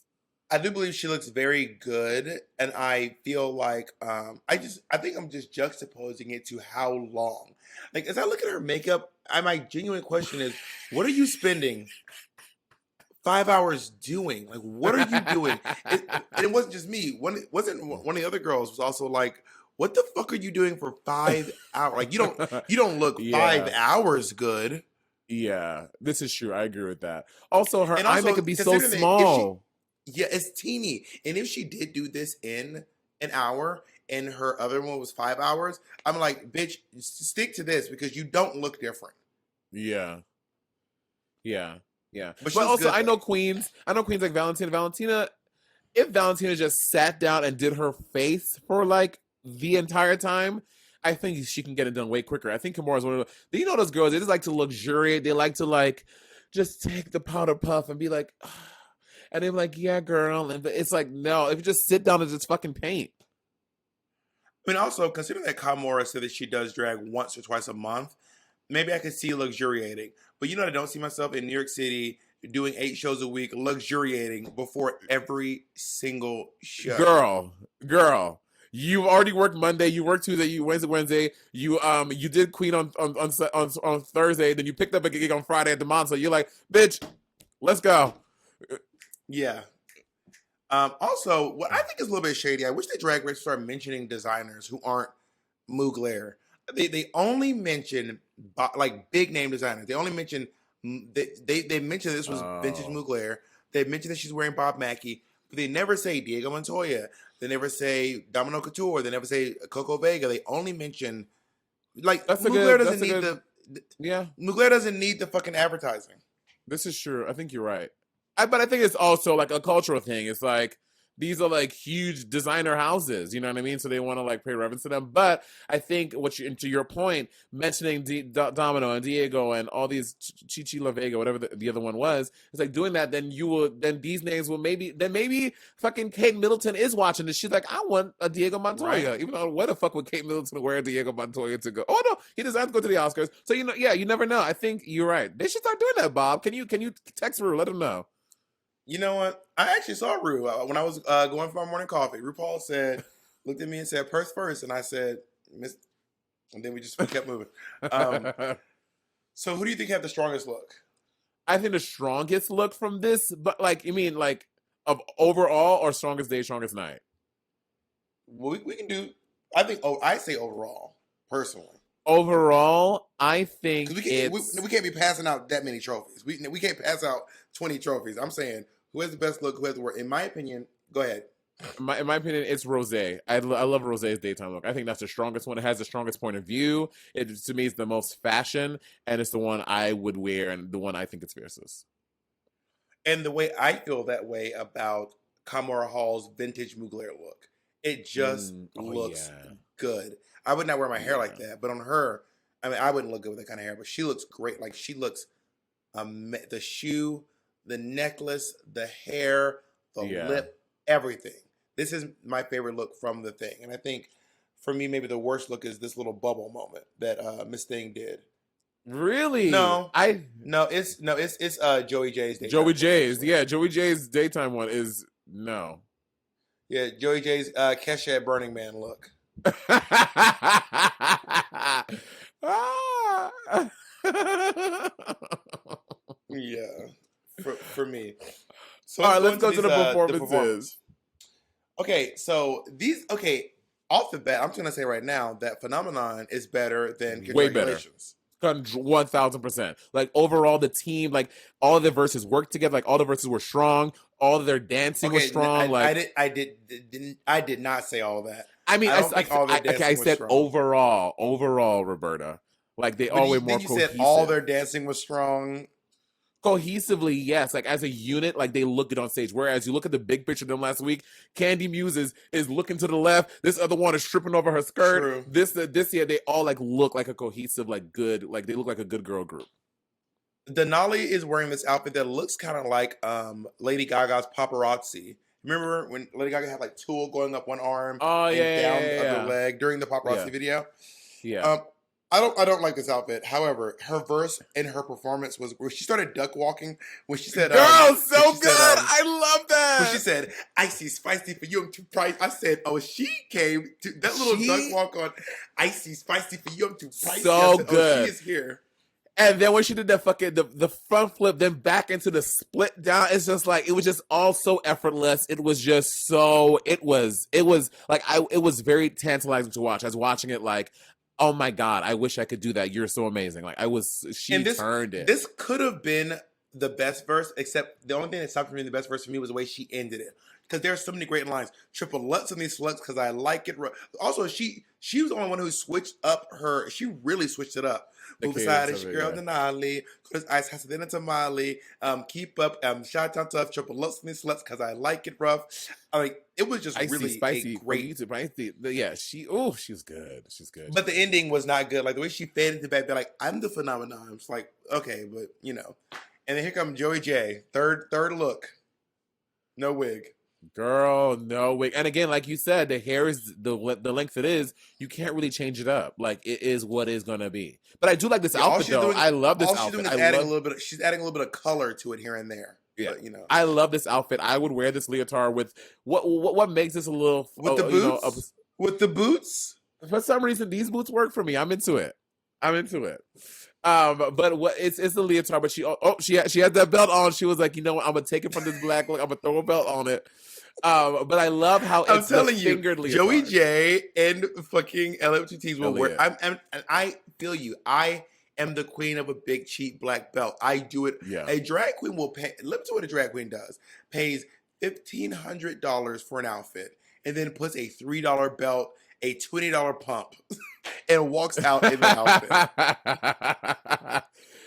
I do believe she looks very good, and I feel like I think I'm just juxtaposing it to how long. Like as I look at her makeup, my genuine question is, what are you spending 5 hours doing? Like, what are you doing? And it wasn't just me. One of the other girls was also like, what the fuck are you doing for 5 hours? Like you don't look 5 hours good. Yeah, this is true. I agree with that. Also, her eye makeup be so small. Yeah, it's teeny. And if she did do this in an hour and her other one was 5 hours, I'm like, bitch, stick to this because you don't look different. Yeah. Yeah. Yeah. But also, good, I know queens like Valentina. If Valentina just sat down and did her face for like the entire time, I think she can get it done way quicker. I think Kimura's one of the, you know, those girls, they just like to luxuriate. They like to like just take the powder puff and be like, oh. And they're like, yeah, girl. And it's like, no, if you just sit down and just fucking paint. I mean, also, considering that Kamora said that she does drag once or twice a month, maybe I could see luxuriating. But you know, I don't see myself in New York City doing 8 shows a week, luxuriating before every single show. Girl. You already worked Monday. You worked Tuesday. You Wednesday. You did Queen on Thursday. Then you picked up a gig on Friday at the Monza. You're like, bitch, let's go. Yeah. Also, what I think is a little bit shady, I wish the Drag Race start mentioning designers who aren't Mugler. They only mention like big name designers. They only mention they mentioned this was vintage Mugler. They mentioned that she's wearing Bob Mackie, but they never say Diego Montoya. They never say Domino Couture. They never say Coco Vega. They only mention like Mugler doesn't need Mugler doesn't need the fucking advertising. This is true. I think you're right. But I think it's also like a cultural thing. It's like these are like huge designer houses, you know what I mean? So they want to like pay reverence to them. But I think to your point, mentioning Domino and Diego and all these Chichi La Vega, whatever the other one was, it's like doing that. Then these names will maybe fucking Kate Middleton is watching this. She's like, I want a Diego Montoya. Right. Even though where the fuck would Kate Middleton wear Diego Montoya to go? Oh no, he decided to go to the Oscars. So you never know. I think you're right. They should start doing that, Bob. Can you text Rue? Let him know. You know what? I actually saw Rue when I was going for my morning coffee. RuPaul looked at me and said, "Purse first," and I said, "Miss," and then we kept moving. So, who do you think had the strongest look? I think the strongest look from this, but like, you mean like of overall or strongest day, strongest night? Well, we can do. I think. Oh, I say overall, personally. Overall, I think we can't be passing out that many trophies. We can't pass out 20 trophies. I'm saying who has the best look, who has the worst. In my opinion, go ahead. In my opinion, it's Rosé. I love Rosé's daytime look. I think that's the strongest one. It has the strongest point of view. It to me is the most fashion, and it's the one I would wear, and the one I think it's fiercest. And the way I feel that way about Kamora Hall's vintage Mugler look, it just looks good. I would not wear my hair like that, but on her, I mean, I wouldn't look good with that kind of hair. But she looks great. Like she looks, the shoe, the necklace, the hair, the lip, everything. This is my favorite look from the thing, and I think for me, maybe the worst look is this little bubble moment that Miss Thing did. Really? It's Joey J's daytime. Joey J's daytime one is no. Yeah, Joey J's Kesha at Burning Man look. Yeah, for me. So all right, let's go to the performances. Okay, so off the bat, I'm just gonna say right now that Phenomenon is better than Congratulations. Way better. 1,000%. Like overall, the team, like all of the verses worked together. Like all the verses were strong. All of their dancing was strong. I did not say all that. I mean, I said overall, Roberta. Like they all were more cohesive. You said all their dancing was strong. Cohesively, yes. Like as a unit, like they look good on stage. Whereas you look at the big picture of them last week, Candy Muse is looking to the left. This other one is tripping over her skirt. True. This year, they all like look like a cohesive, like good, like they look like a good girl group. Denali is wearing this outfit that looks kind of like Lady Gaga's paparazzi. Remember when Lady Gaga had like tulle going up one arm Oh and yeah, down the yeah, other yeah, leg during the yeah, paparazzi video? yeah. Um, I don't like this outfit. However, her verse and her performance was where she started duck walking when she said Girl, when so she good. said I love when she that. said icy spicy for you I'm too pricey. I said, oh, she came to that little duck She walk on icy spicy for you I'm too pricey. I so said, oh, she good. is here. And then when she did that fucking the front flip, then back into the split down, it's just like it was just all so effortless. It was just so it was like it was very tantalizing to watch. I was watching it like, oh my god, I wish I could do that. You're so amazing. Like she And this turned it. this could have been the best verse, except the only thing that stopped from being the best verse for me was the way she ended it. Because there are so many great lines. Triple lutz on these sluts because I like it. Also, she was the only one who switched up her. She really switched it up. The Move aside, cadence it's of your it, girl yeah. Denali. Cause ice has to tamale. Keep up. Shot down tough. Triple lutz on these sluts because I like it rough. I mean, it was just Icy really spicy a for great. you to yeah, she's good. She's good. But the ending was not good. Like the way she faded into back, they're like, I'm the phenomenon. It's like, okay, but you know. And then here comes Joey J. Third look. No wig. Girl, no wig. And again, like you said, the hair is the length it is. You can't really change it up. Like it is what it's gonna be. But I do like this Yeah, outfit though. I love this all she's outfit. doing is I adding a love. little bit. She's adding a little bit of color to it here and there. Yeah, But you know, I love this outfit. I would wear this leotard with what makes this a little with the boots, with the boots. for some reason these boots work for me. I'm into it. I'm into it. But what it's the leotard, but she had that belt on. She was like, you know what, I'm gonna take it from this black look. I'm gonna throw a belt on it. But I love how I'm it's telling the you, fingered leotard. Joey J and fucking LFTTs will wear. Elliot. And I feel you. I am the queen of a big cheap black belt. I do it. Yeah. A drag queen will pay. Listen to what a drag queen does. Pays $1,500 for an outfit and then puts a $3 belt, a $20 pump, and walks out in the outfit.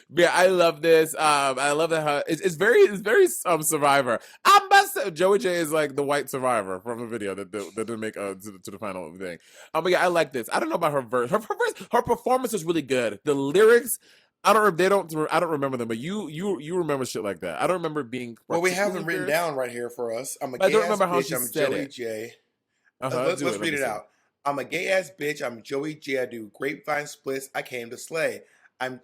Yeah, I love this. I love that it's very Survivor. Joey J is like the white Survivor from the video that didn't make to the final thing. But yeah, I like this. I don't know about her verse. Her performance is really good. The lyrics, I don't remember them, but you remember shit like that. I don't remember being. Well, we have them written down right here for us. I'm a I gay don't ass remember how bitch. she I'm said Joey it. J. Let's Read it out. I'm a gay ass bitch. I'm Joey J. I do grapevine splits. I came to slay. I'm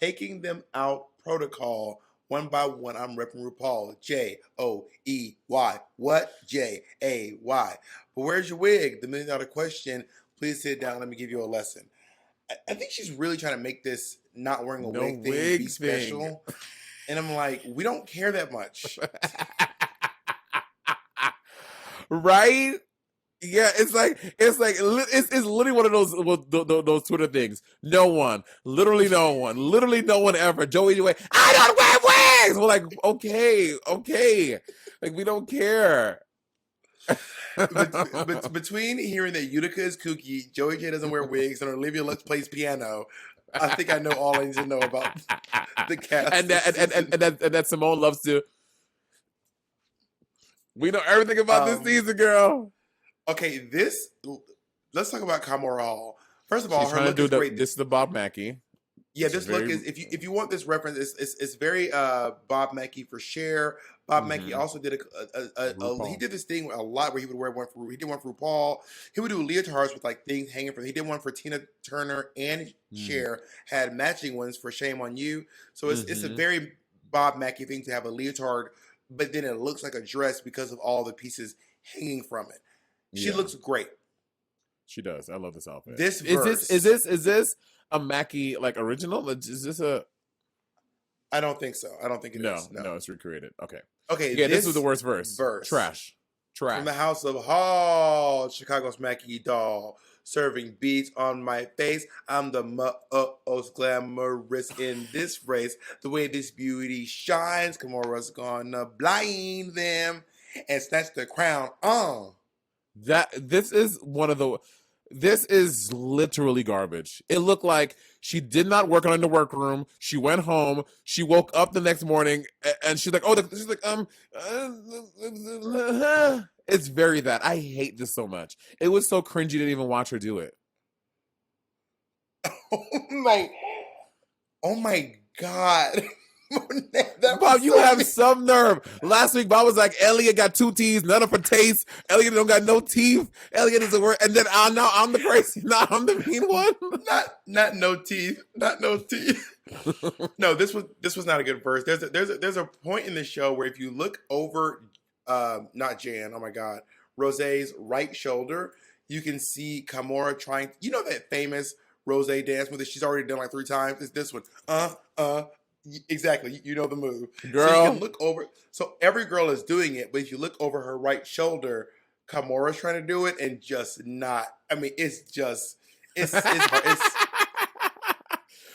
taking them out protocol one by one. I'm repping RuPaul. Joey. What? Jay. But where's your wig? The $1,000,000 question. Please sit down. Let me give you a lesson. I think she's really trying to make this not wearing a wig thing be special. And I'm like, we don't care that much. Right? Yeah, it's literally one of those Twitter things. Literally no one ever. Joey, I don't wear wigs. We're like, okay, like we don't care. But between hearing that Utica is kooky, Joey J doesn't wear wigs, and Olivia Lux plays piano, I think I know all I need to know about the cast. And that Simone loves to. We know everything about this season, girl. Okay, let's talk about Kamora Hall. First of all, her look is great. This is the Bob Mackie. Yeah, this look is if you want this reference, it's very Bob Mackie for Cher. Bob Mackie also did he did this thing a lot where he would wear one for RuPaul. He would do leotards with like things hanging from. He did one for Tina Turner and Cher. Had matching ones for Shame on You. So it's a very Bob Mackie thing to have a leotard, but then it looks like a dress because of all the pieces hanging from it. She looks great. She does. I love this outfit. This verse. Is this a Mackie like original? Is this a? I don't think so. I don't think it is. No, it's recreated. Okay. Yeah, this was the worst verse. Trash. From the House of Hall, Chicago's Mackie doll, serving beats on my face. I'm the most glamorous in this race. The way this beauty shines, Kamora's gonna blind them and snatch the crown. This is literally garbage. It looked like she did not work on in the workroom. She went home. She woke up the next morning and she's like, it's very that. I hate this so much. It was so cringy to even watch her do it. Oh my. Oh my God. Bob, you have some nerve. Last week, Bob was like, Elliot got 2 teeth, none of her taste. Elliot don't got no teeth. Elliot is a word. And then now I'm the crazy, now I'm the mean one. Not no teeth. Not no teeth. No, this was not a good verse. There's a point in the show where if you look over, not Jan, oh my God, Rosé's right shoulder, you can see Kimora trying. You know that famous Rosé dance with it? She's already done like 3 times. It's this one. Exactly. You know the move. Girl. So you can look over. So every girl is doing it, but if you look over her right shoulder, Kimora's trying to do it and just not. I mean, it's just it's hard.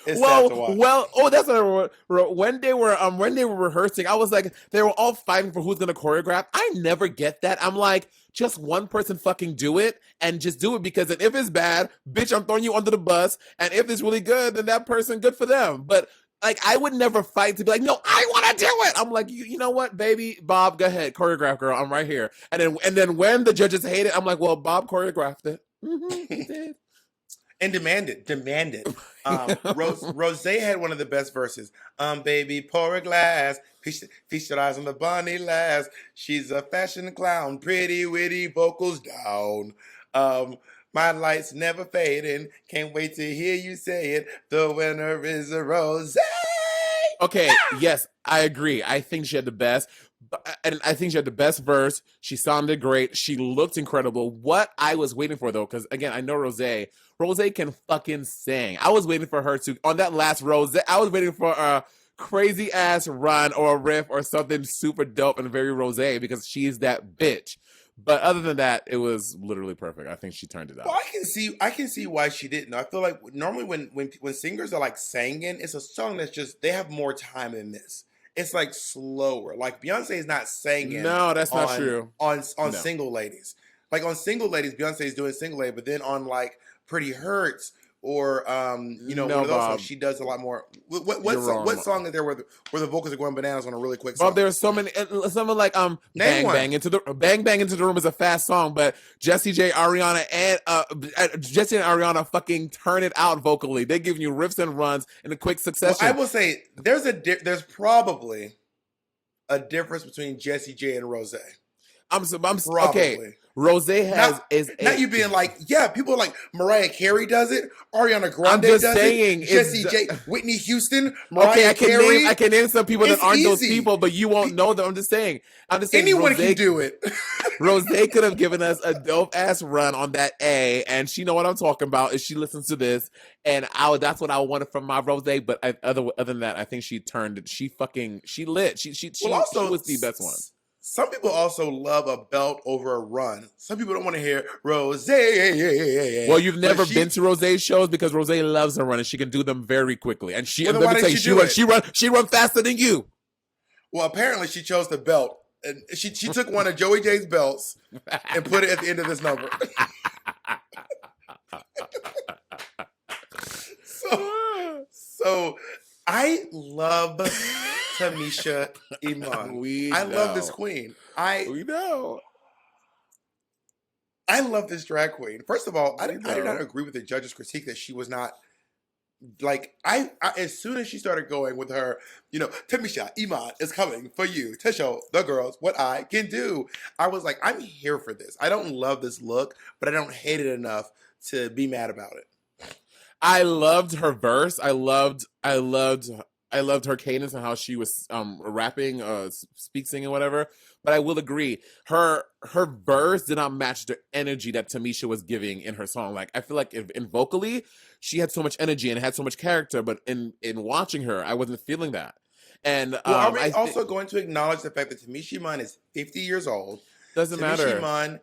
It's sad to watch. Oh, that's what I wrote. When they were rehearsing, I was like, they were all fighting for who's gonna choreograph. I never get that. I'm like, just one person fucking do it and just do it, because if it's bad, bitch, I'm throwing you under the bus. And if it's really good, then that person, good for them. But like, I would never fight to be like, no, I want to do it. I'm like, you know what, baby, Bob, go ahead, choreograph, girl. I'm right here. And then when the judges hate it, I'm like, well, Bob choreographed it. Mm-hmm, he did. And demand it. Rosé had one of the best verses. Baby, pour a glass. Feast your eyes on the bunny lass. She's a fashion clown. Pretty, witty, vocals down. My light's never fading. Can't wait to hear you say it. The winner is a Rosé. Okay, yes, I agree. I think she had the best. And I think she had the best verse. She sounded great. She looked incredible. What I was waiting for, though, because again, I know Rosé can fucking sing. I was waiting for her to, on that last Rosé, I was waiting for a crazy ass run or a riff or something super dope and very Rosé, because she's that bitch. But other than that, it was literally perfect. I think she turned it out. Well, I can see why she didn't. I feel like normally when singers are like singing, it's a song that's just, they have more time in this. It's like slower. Like Beyonce is not singing. No, that's not true. On Single Ladies. Like on Single Ladies, Beyonce is doing Single Lady, but then on like Pretty Hurts or one of those songs, she does a lot more. What song is there where the vocals are going bananas on a really quick song? Bob, there's so many. Someone like Bang Bang into the Room is a fast song, but Jessie J, Ariana, and Jessie and Ariana fucking turn it out vocally. They're giving you riffs and runs in a quick succession. Well, I will say there's probably a difference between Jessie J and Rosé. I'm okay. Rosé not you being like, yeah, people are like Mariah Carey does it, Ariana Grande does it, Jessie J, Whitney Houston, Mariah Carey. I can name some people that aren't those people, but you won't know them. I'm just saying anyone can do it. Rosé could have given us a dope ass run on that A, and she know what I'm talking about if she listens to this, and that's what I wanted from my Rosé. But other than that, I think she lit. She was the best one. Some people also love a belt over a run. Some people don't want to hear Rosé. Well, you've never been to Rosé shows, because Rosé loves her run and she can do them very quickly. And she run faster than you. Well, apparently she chose the belt. And she took one of Joey J's belts and put it at the end of this number. So I love Tamisha Iman. I love this queen. We know. I love this drag queen. First of all, I did not agree with the judges' critique that she was not like I as soon as she started going with her, Tamisha Iman is coming for you to show the girls what I can do. I was like, I'm here for this. I don't love this look, but I don't hate it enough to be mad about it. I loved her verse. I loved her cadence and how she was rapping, singing, whatever. But I will agree, her verse did not match the energy that Tamisha was giving in her song. Like, I feel like in vocally, she had so much energy and had so much character, but in watching her, I wasn't feeling that. And are we also going to acknowledge the fact that Tamisha Iman is 50 years old? Doesn't matter. Tamisha Iman.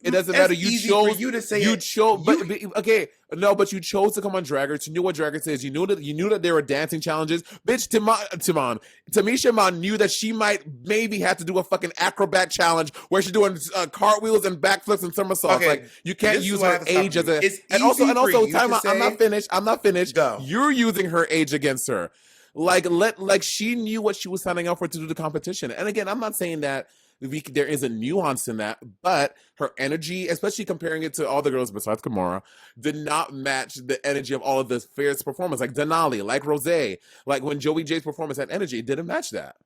It doesn't matter. You chose. For you to say you chose. Okay, no, but you chose to come on Drag Race. You knew what Drag Race is. You knew that there were dancing challenges. Bitch, Tamisha Iman knew that she might maybe have to do a fucking acrobat challenge where she's doing cartwheels and backflips and somersaults. Okay, like, you can't use her age as a. And also, time out. I'm not finished. Go. You're using her age against her. Like she knew what she was signing up for to do the competition. And again, I'm not saying that there is a nuance in that, but her energy, especially comparing it to all the girls besides Kimora, did not match the energy of all of the fierce performers, like Denali, like Rosé, like when Joey J's performance had energy, it didn't match that.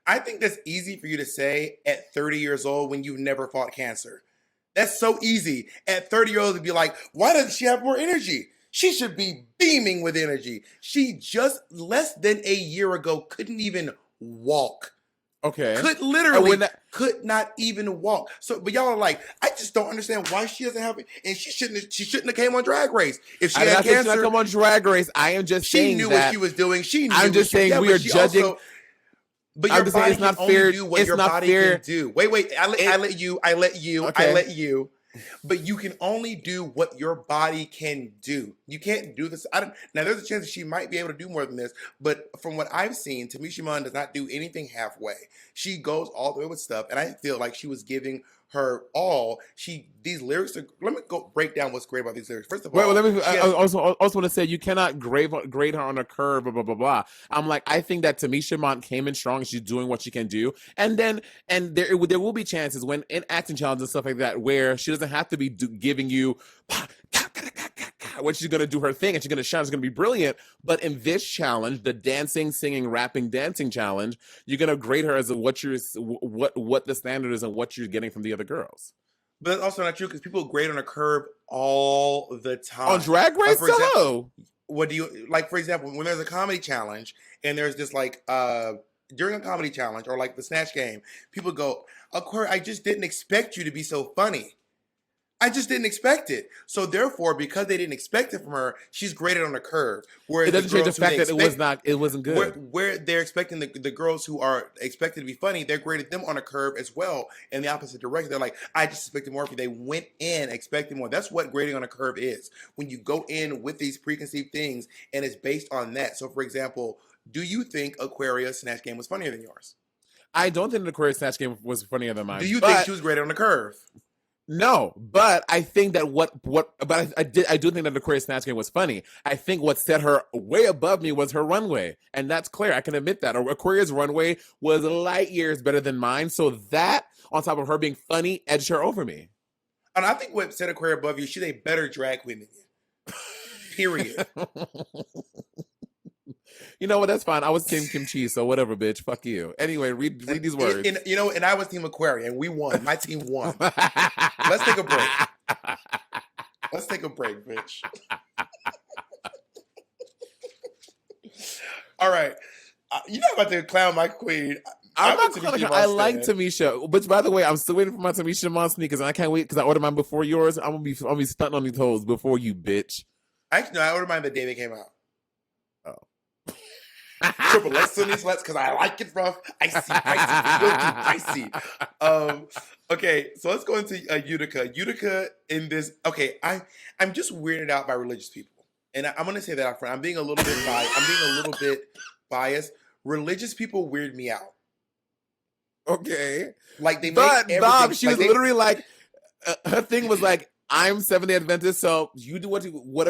I think that's easy for you to say at 30 years old when you've never fought cancer. That's so easy. At 30 years old to be like, why doesn't she have more energy? She should be beaming with energy. She just less than a year ago couldn't even walk. Okay. Could not even walk. So, but y'all are like, I just don't understand why she doesn't have it, and she shouldn't have came on Drag Race if she had cancer. She come on Drag Race. I am just saying she knew what she was doing. She knew. I'm just saying we are judging. Also, but your body can only do what your body can do. Wait. I let you. But you can only do what your body can do. You can't do this. Now, there's a chance that she might be able to do more than this. But from what I've seen, Tamisha Munn does not do anything halfway. She goes all the way with stuff. And I feel like she was giving her all. These lyrics are, let me go break down what's great about these lyrics. First of all, I also want to say you cannot grade her on a curve, blah, blah, blah, blah. I'm like, I think that Tamisha Munn came in strong. She's doing what she can do. And there will be chances when in acting challenges and stuff like that where she doesn't have to be giving you when she's going to do her thing and she's going to shine, it's going to be brilliant. But in this challenge, the dancing, singing, rapping, dancing challenge, you're going to grade her as what the standard is and what you're getting from the other girls. But that's also not true because people grade on a curve all the time. On Drag Race, what do you like? For example, when there's a comedy challenge and there's this like during a comedy challenge or like the Snatch Game, people go, "Aquaria, I just didn't expect you to be so funny. I just didn't expect it." So therefore, because they didn't expect it from her, she's graded on a curve. Whereas it doesn't change the fact that it wasn't good. Where they're expecting the girls who are expected to be funny, they're graded them on a curve as well in the opposite direction. They're like, I just expected more of you. They went in expecting more. That's what grading on a curve is. When you go in with these preconceived things and it's based on that. So for example, do you think Aquaria's Snatch Game was funnier than yours? I don't think the Aquaria's Snatch Game was funnier than mine. Do you think she was graded on a curve? No, but I think that I do think that the Aquarius Snatch Game was funny. I think what set her way above me was her runway, and that's clear. I can admit that. Aquarius' runway was light years better than mine, so that, on top of her being funny, edged her over me. And I think what set Aquaria above you, she's a better drag queen than you. Period. You know what? That's fine. I was Team Kimchi, so whatever, bitch. Fuck you. Anyway, read these words. And I was Team Aquaria, and we won. My team won. Let's take a break. Let's take a break, bitch. All right. You're not about to clown my queen. I'm not clowning her. I like Tamisha. But by the way, I'm still waiting for my Tamisha Mon sneakers, and I can't wait because I ordered mine before yours. I'll be stunting on these hoes before you, bitch. Actually, no, I ordered mine the day they came out. Triple X on these sweats because I like it rough, icy. Okay, so let's go into Utica. Utica in this. Okay, I'm just weirded out by religious people, and I'm gonna say that up front. I'm being a little bit biased. Religious people weird me out. Okay, like they. But Bob, she was literally like, her thing was like, I'm Seventh-day Adventist, so you do whatever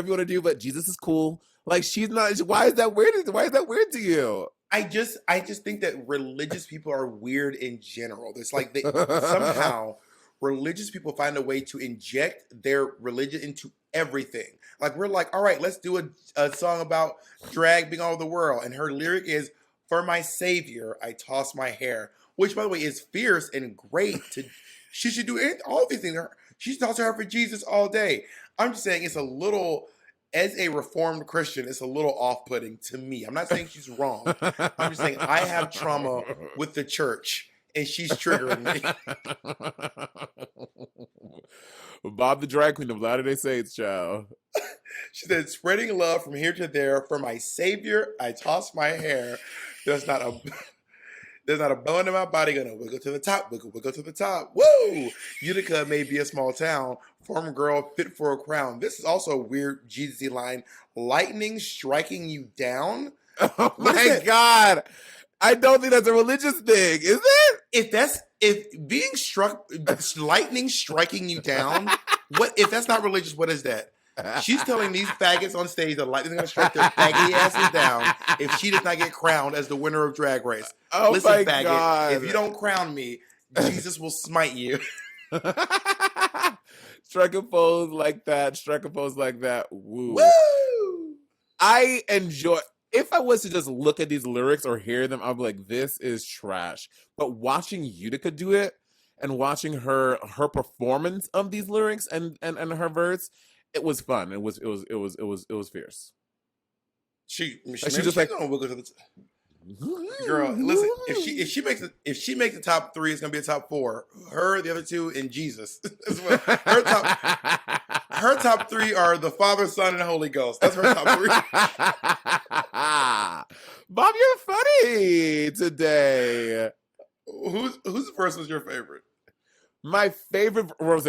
you want to do, but Jesus is cool. Like she's not. Why is that weird? Why is that weird to you? I just think that religious people are weird in general. It's like somehow religious people find a way to inject their religion into everything. Like we're like, all right, let's do a song about drag being all over the world, and her lyric is, "For my savior, I toss my hair," which by the way is fierce and great. She should do all these things. She tosses her hair for Jesus all day. I'm just saying it's a little. As a reformed Christian, it's a little off-putting to me. I'm not saying she's wrong. I'm just saying I have trauma with the church, and she's triggering me. Bob the drag queen of Latter-day Saints, child. She said, "Spreading love from here to there. For my savior, I toss my hair. There's not a bone in my body gonna wiggle to the top, wiggle to the top. Whoa! Utica may be a small town. Former girl fit for a crown." This is also a weird Jesus-y line. "Lightning striking you down." Oh my God! I don't think that's a religious thing, is it? If being struck, lightning striking you down, if that's not religious, what is that? She's telling these faggots on stage that lightning's gonna strike their faggy asses down if she does not get crowned as the winner of Drag Race. Oh, listen, my faggot, God. if you don't crown me, Jesus will smite you. Strike a pose like that. Strike a pose like that. Woo. Woo! I enjoy. If I was to just look at these lyrics or hear them, I'd be like, "This is trash." But watching Utica do it and watching her performance of these lyrics and her verse, it was fun. It was fierce. She just like, gonna wiggle to the girl. Listen, if she makes the top 3, it's gonna be a top 4. Her, the other 2, and Jesus as well. Her top 3 are the Father, Son, and Holy Ghost. That's her top 3. Bob, you're funny today. Whose verse was your favorite? My favorite, Rose,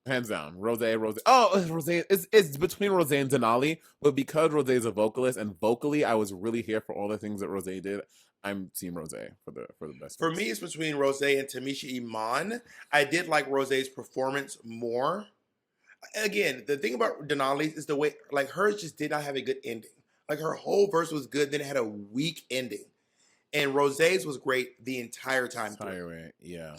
hands down. Rose. Oh, Rose. It's between Rose and Denali, but because Rose is a vocalist, and vocally, I was really here for all the things that Rose did. I'm Team Rose for the best. For me, it's between Rose and Tamisha Iman. I did like Rose's performance more. Again, the thing about Denali's is the way, like, hers just did not have a good ending. Like, her whole verse was good, then it had a weak ending. And Rose's was great the entire time. Yeah.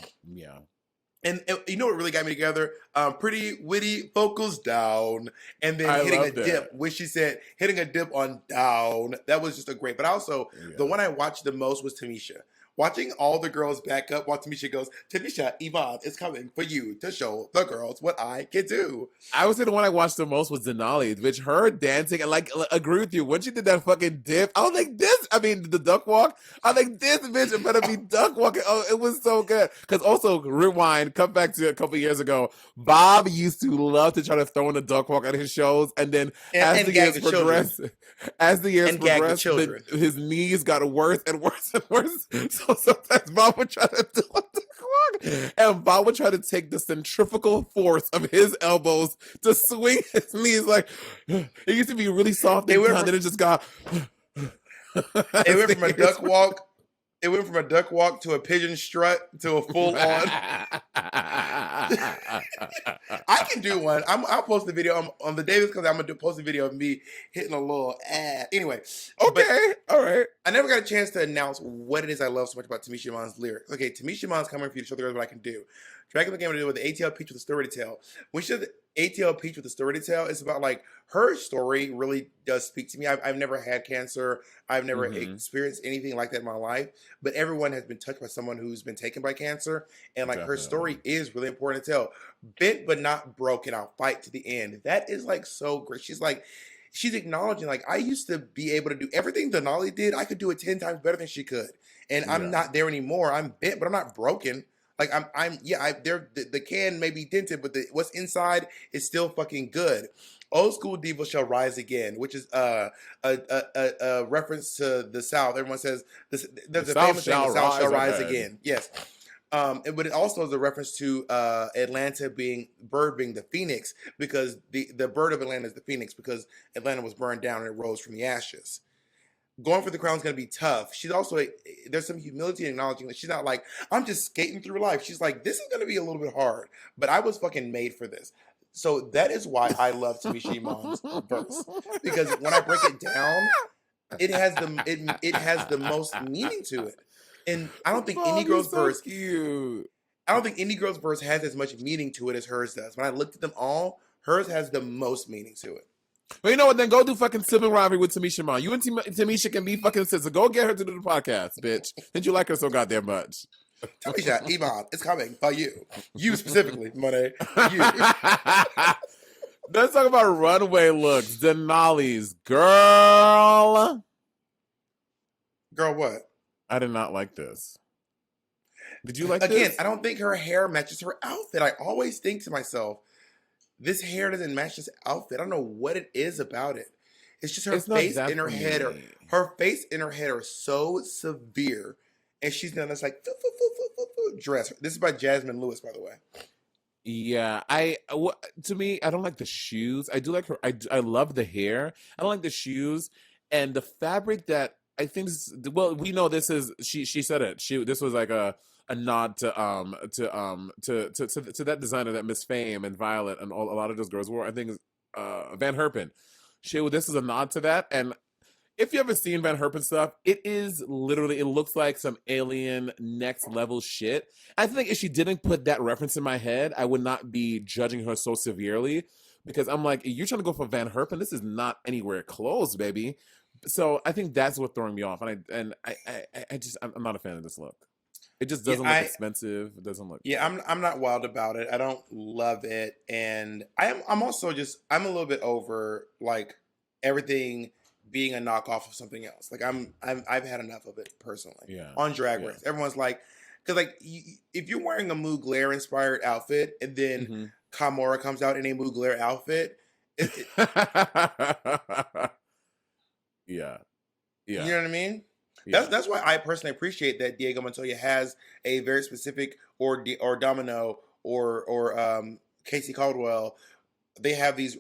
And you know what really got me together? Pretty witty vocals down, and then hitting a dip, which she said, hitting a dip on down. That was just a great. But also, the one I watched the most was Tamisha. Watching all the girls back up while Tamisha goes, Tamisha, Yvonne is coming for you to show the girls what I can do. I would say the one I watched the most was Denali, which her dancing, and like, agree with you, when she did that fucking dip, I was like, the duck walk, I was like, this bitch better be duck walking. Oh, it was so good. Because also, rewind, come back to a couple years ago, Bob used to love to try to throw in a duck walk at his shows, and then as the years progressed, his knees got worse and worse and worse. So sometimes Bob would try to do a duck walk, and Bob would try to take the centrifugal force of his elbows to swing his knees. Like, it used to be really soft, and then it just got. It went from a duck walk. It went from a duck walk to a pigeon strut to a full on. I can do one. I'll post the video on the day this comes. I'm gonna post a video of me hitting a little ass. Anyway, okay, all right. I never got a chance to announce what it is I love so much about Tamisha Iman's lyrics. Okay, Tamisha Iman's coming for you to show the girls what I can do. Dragon came to do with the ATL Peach with a story to tell. When she said ATL Peach with a story to tell, it's about like her story really does speak to me. I've never had cancer. I've never experienced anything like that in my life. But everyone has been touched by someone who's been taken by cancer. And like her story is really important to tell. Bent but not broken. I'll fight to the end. That is like so great. She's acknowledging like I used to be able to do everything Denali did. I could do it 10 times better than she could. And I'm not there anymore. I'm bent, but I'm not broken. Like the can may be dented, but what's inside is still fucking good. Old school diva shall rise again, which is a reference to the South. Everyone says there's a famous saying, the South shall rise again. Yes. But it also is a reference to Atlanta bird being the phoenix, because the bird of Atlanta is the phoenix, because Atlanta was burned down and it rose from the ashes. Going for the crown is going to be tough. She's also, there's some humility in acknowledging that she's not like, I'm just skating through life. She's like, this is going to be a little bit hard, but I was fucking made for this. So that is why I love Tamisha Iman's verse. Because when I break it down, it has the most meaning to it. And I don't think any girl's verse, I don't think any girl's verse has as much meaning to it as hers does. When I looked at them all, hers has the most meaning to it. Well, you know what? Then go do fucking Sibling Rivalry with Tamisha Iman. You and Tamisha can be fucking sisters. Go get her to do the podcast, bitch. Did you like her so goddamn much? Tamisha Iman, it's coming by you. You specifically, Money. You. Let's talk about runway looks. Denali's girl. Girl, what? I did not like this. Did you like this? Again, this? I don't think her hair matches her outfit. I always think to myself, this hair doesn't match this outfit. I don't know what it is about it. It's just her face and her head. Her face and her head are so severe. And she's done this like dress. This is by Jasmine Lewis, by the way. Yeah, to me, I don't like the shoes. I do like her. I love the hair. I don't like the shoes and the fabric that I think. Well, we know this is. She said it. This was like a nod to that designer that Miss Fame and Violet and a lot of those girls wore. I think Van Herpen. This is a nod to that, and If you ever seen Van Herpen stuff, it is literally, it looks like some alien next level shit. I think if she didn't put that reference in my head, I would not be judging her so severely because I'm like, you're trying to go for Van Herpen. This is not anywhere close, baby. So I think that's what throwing me off. I'm not a fan of this look. It just Yeah, doesn't look expensive. It doesn't look. yeah, I'm not wild about it. I don't love it, and I'm also just I'm a little bit over like everything being a knockoff of something else. Like I've had enough of it personally. Yeah. On Drag Race, everyone's like, because like if you're wearing a Mugler inspired outfit and then Kamora comes out in a Mugler outfit, yeah, you know what I mean? Yeah. That's why I personally appreciate that Diego Montoya has a very specific or Domino or Casey Caldwell. They have these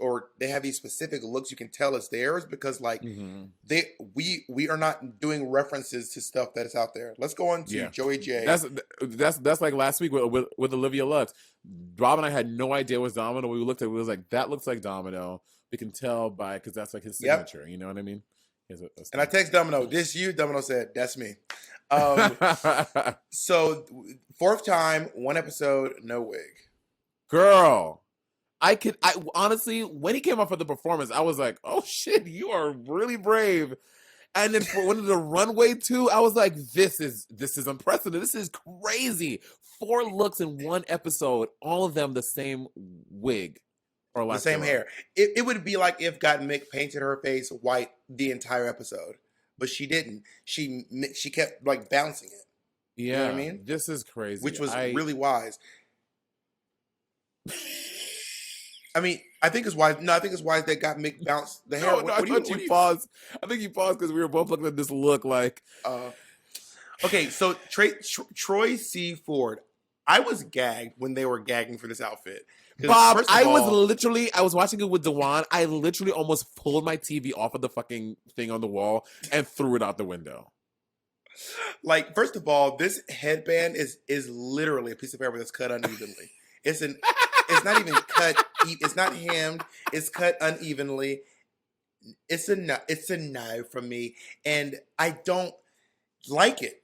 specific looks you can tell it's theirs because like we are not doing references to stuff that is out there. Let's go on to Joey J. That's like last week with Olivia Lux. Rob and I had no idea it was Domino. We looked at it, we was like, that looks like Domino. We can tell by because that's like his signature. You know what I mean? And I text Domino, this you? Domino said, that's me. So fourth time, one episode, no wig. Girl, I honestly, when he came up for the performance, I was like, oh shit, you are really brave. And then for one of the runway too, I was like, this is unprecedented. This is crazy. 4 looks in one episode, all of them the same wig. Or the same hair. It would be like if God Mick painted her face white the entire episode, but she didn't. She kept like bouncing it. Yeah, you know what I mean, this is crazy, which was really wise. I mean, I think it's wise. No, I think it's wise that God Mick bounced the hair. No, I thought you paused. I think you paused because we were both looking at this look like. Okay, so Troy C. Ford. I was gagged when they were gagging for this outfit. Bob, I was watching it with Dewan. I literally almost pulled my TV off of the fucking thing on the wall and threw it out the window. Like, first of all, this headband is literally a piece of paper that's cut unevenly. It's not even cut. It's not hemmed. It's cut unevenly. It's a no from me, and I don't like it.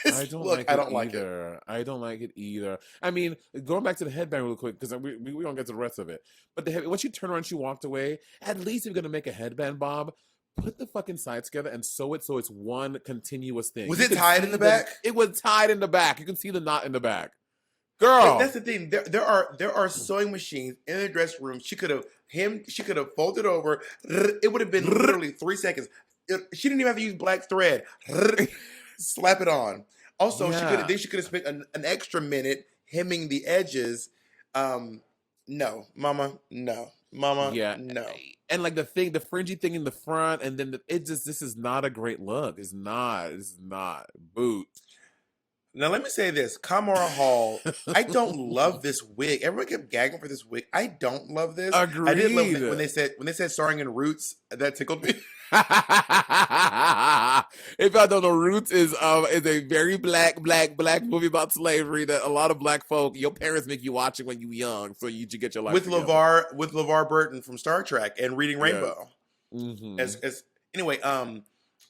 I don't like it. I don't like it either. I mean, going back to the headband real quick, because we don't get to the rest of it. But once you turn around, she walked away. At least if you're gonna make a headband, Bob, put the fucking sides together and sew it so it's one continuous thing. Was it tied in the back? It was tied in the back. You can see the knot in the back. Girl, that's the thing. There are sewing machines in the dressing room. She could have folded over. It would have been literally 3 seconds. She didn't even have to use black thread. Slap it on. Also, she could have spent an extra minute hemming the edges. No, mama, no. Mama, no. And like the fringy thing in the front, and then this is not a great look. It's not. Boot. Now let me say this, Kamora Hall. I don't love this wig. Everyone kept gagging for this wig. I don't love this. Agreed. I did love it when they said starring in Roots. That tickled me. If y'all don't know, Roots is a very black movie about slavery that a lot of black folk, your parents make you watch it when you were young, so you get your life with together. LeVar Burton from Star Trek and Reading Rainbow. Anyway,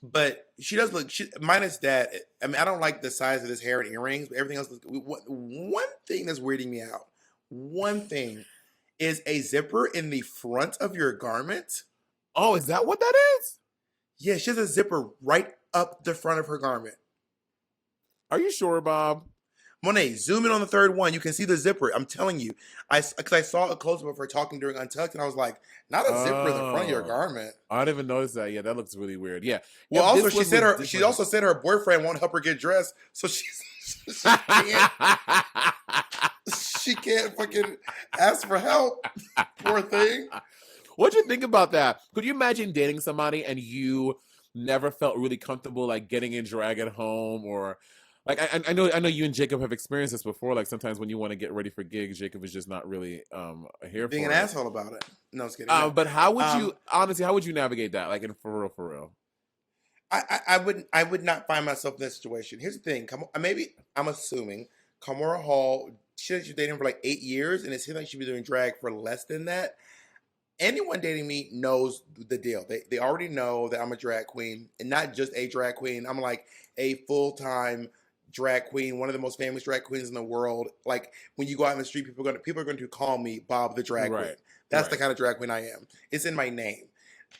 but she does look. Minus that, I mean, I don't like the size of this hair and earrings, but everything else looks. One thing that's weirding me out. One thing is a zipper in the front of your garment. Oh, is that what that is? Yeah, she has a zipper right up the front of her garment. Are you sure, Bob? Monet, zoom in on the third one. You can see the zipper. I'm telling you. Because I saw a close-up of her talking during Untucked, and I was like, not a zipper in the front of your garment. I didn't even notice that. Yeah, that looks really weird. Yeah. Well, also, she also said her boyfriend won't help her get dressed, so she can't fucking ask for help. Poor thing. What'd you think about that? Could you imagine dating somebody and you never felt really comfortable like getting in drag at home, or like I know you and Jacob have experienced this before. Like sometimes when you want to get ready for gigs, Jacob is just not really here being for an it. asshole about it. No, it's kidding. But how would you honestly? How would you navigate that? Like in for real? I would not find myself in that situation. Here's the thing. I'm assuming Kamora Hall. She's dating for like 8 years, and it seems like she'd be doing drag for less than that. anyone dating me knows the deal. They already know that I'm a drag queen, and not just a drag queen. I'm like a full-time drag queen, one of the most famous drag queens in the world. Like when you go out in the street, people are going to call me Bob the drag queen. Right. That's the kind of drag queen I am. It's in my name.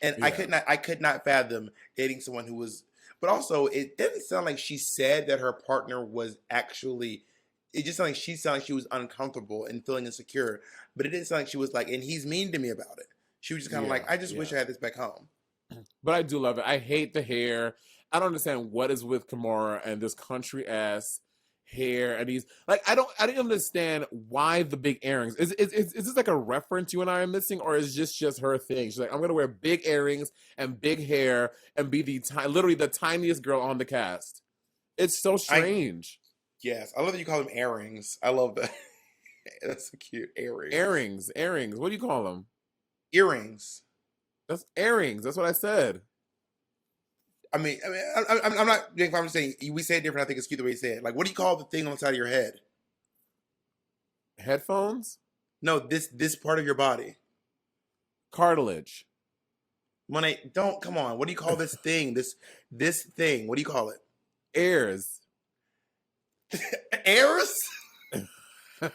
And Yeah. I could not fathom dating someone who was, but also it didn't sound like she said that her partner was actually, it just sounded like she was uncomfortable and feeling insecure, but it didn't sound like she was like, and he's mean to me about it. She was just kind of like, I just wish I had this back home. But I do love it. I hate the hair. I don't understand what is with Kimora and this country ass hair, and he's like, I don't understand why the big earrings. Is this like a reference you and I are missing, or is this just her thing? She's like, I'm gonna wear big earrings and big hair and be literally the tiniest girl on the cast. It's so strange. Yes, I love that you call them earrings. I love that. That's so cute. Earrings. Earrings. What do you call them? Earrings. That's earrings. That's what I said. I'm not being. I'm just saying we say it different. I think it's cute the way you say it. Like, what do you call the thing on the side of your head? Headphones? No, this part of your body. Cartilage. Monet, don't come on. What do you call this thing? This thing. What do you call it? Airs. Airs? Girl,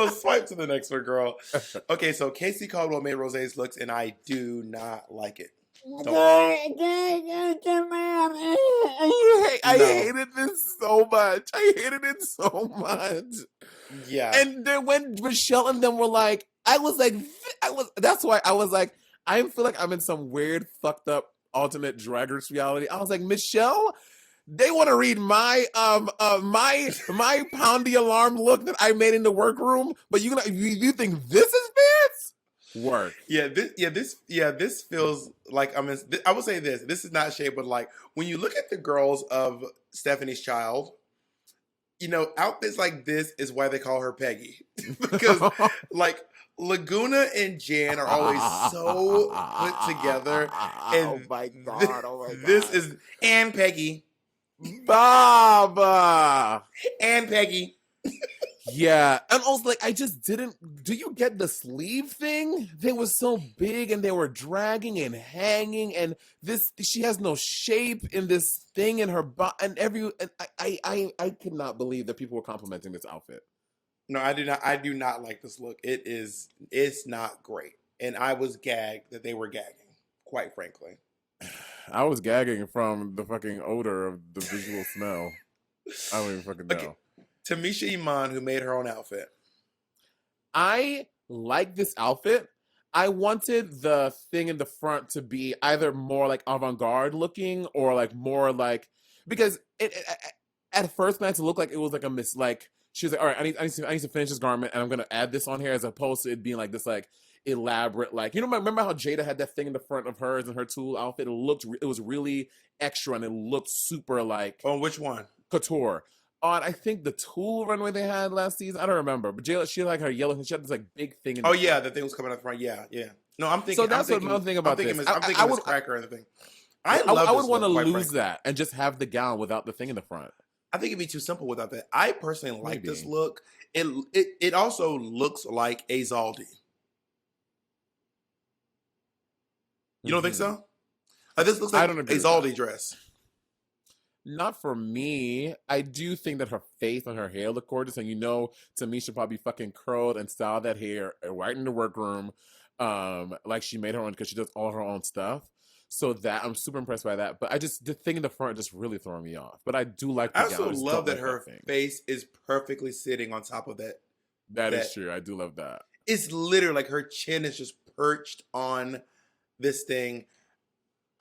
swipe to the next one, girl. Okay, so Casey Caldwell made Rosé's looks, and I do not like it. I hated this so much. I hated it so much. Yeah. And then when Michelle and them were like, that's why I was like, I feel like I'm in some weird, fucked up alternate Drag Race reality. I was like, Michelle, they want to read my pound the alarm look that I made in the workroom, but you think this is fits? Work. This feels like I'm in. I will say this. This is not shade, but like when you look at the girls of Stephanie's Child, outfits like this is why they call her Peggy. Because like Laguna and Jan are always so put together. And oh my god. This is and Peggy. Baba and Peggy. Yeah, and also like I just didn't. Do you get the sleeve thing? They were so big and they were dragging and hanging, and she has no shape in this thing in her butt, and I could not believe that people were complimenting this outfit. No, I do not. I do not like this look. It's not great, and I was gagged that they were gagging. Quite frankly. I was gagging from the fucking odor of the visual smell. I don't even fucking know. Okay. Tamisha Iman, who made her own outfit. I like this outfit. I wanted the thing in the front to be either more like avant-garde looking or like more like, because it at first glance it looked like it was like a miss. Like she was like, all right, I need to finish this garment and I'm gonna add this on here, as opposed to it being like this like elaborate, like, remember how Jada had that thing in the front of hers and her tulle outfit? It was really extra and it looked super like, oh, which one? Couture. On I think the tulle runway they had last season, I don't remember, but Jada, she had like her yellow, she had this like big thing. Oh yeah, the thing was coming out the front. Yeah. No, I'm thinking. So that's what I'm thinking about. I'm thinking Miss Cracker and the thing. I would want to lose that and just have the gown without the thing in the front. I think it'd be too simple without that. I personally like this look. It also looks like a Zaldi. You don't think so? This looks like a Zaldi dress. Not for me. I do think that her face and her hair look gorgeous, and Tamisha probably fucking curled and styled that hair right in the workroom, like she made her own, because she does all her own stuff. So that I'm super impressed by that. But the thing in the front just really throwing me off. But I do like the gown. I also love that her face is perfectly sitting on top of that. That is true. I do love that. It's literally like her chin is just perched on this thing.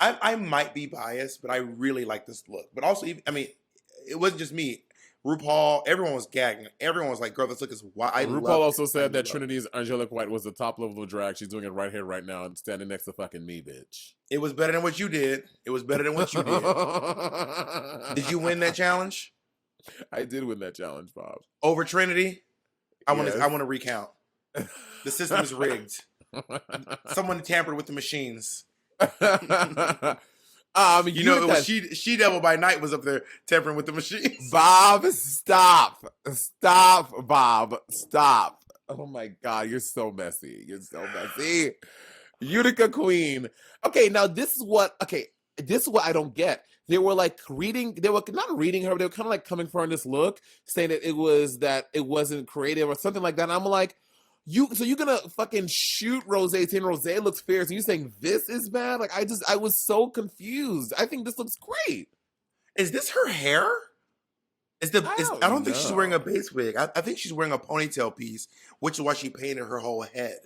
I might be biased, but I really like this look. But also, it wasn't just me. RuPaul, everyone was gagging. Everyone was like, girl, this look is wild. RuPaul also said that Trinity's Angelic White was the top level of drag. She's doing it right here, right now, and standing next to fucking me, bitch. It was better than what you did. Did you win that challenge? I did win that challenge, Bob. Over Trinity? I want to recount. The system is rigged. Someone tampered with the machines. It was she Devil by Night was up there tampering with the machines. Bob, stop, Bob, stop. Oh my God, you're so messy. You're so messy. Utica Queen. Okay, now this is what I don't get. They were like they were not reading her, but they were kind of like coming for her in this look, saying that it wasn't creative or something like that. And I'm like, you're gonna fucking shoot Rose, saying Rose looks fierce, and you saying this is bad? Like I was so confused. I think this looks great. Is this her hair? I don't think she's wearing a know. base wig. I think she's wearing a ponytail piece, which is why she painted her whole head.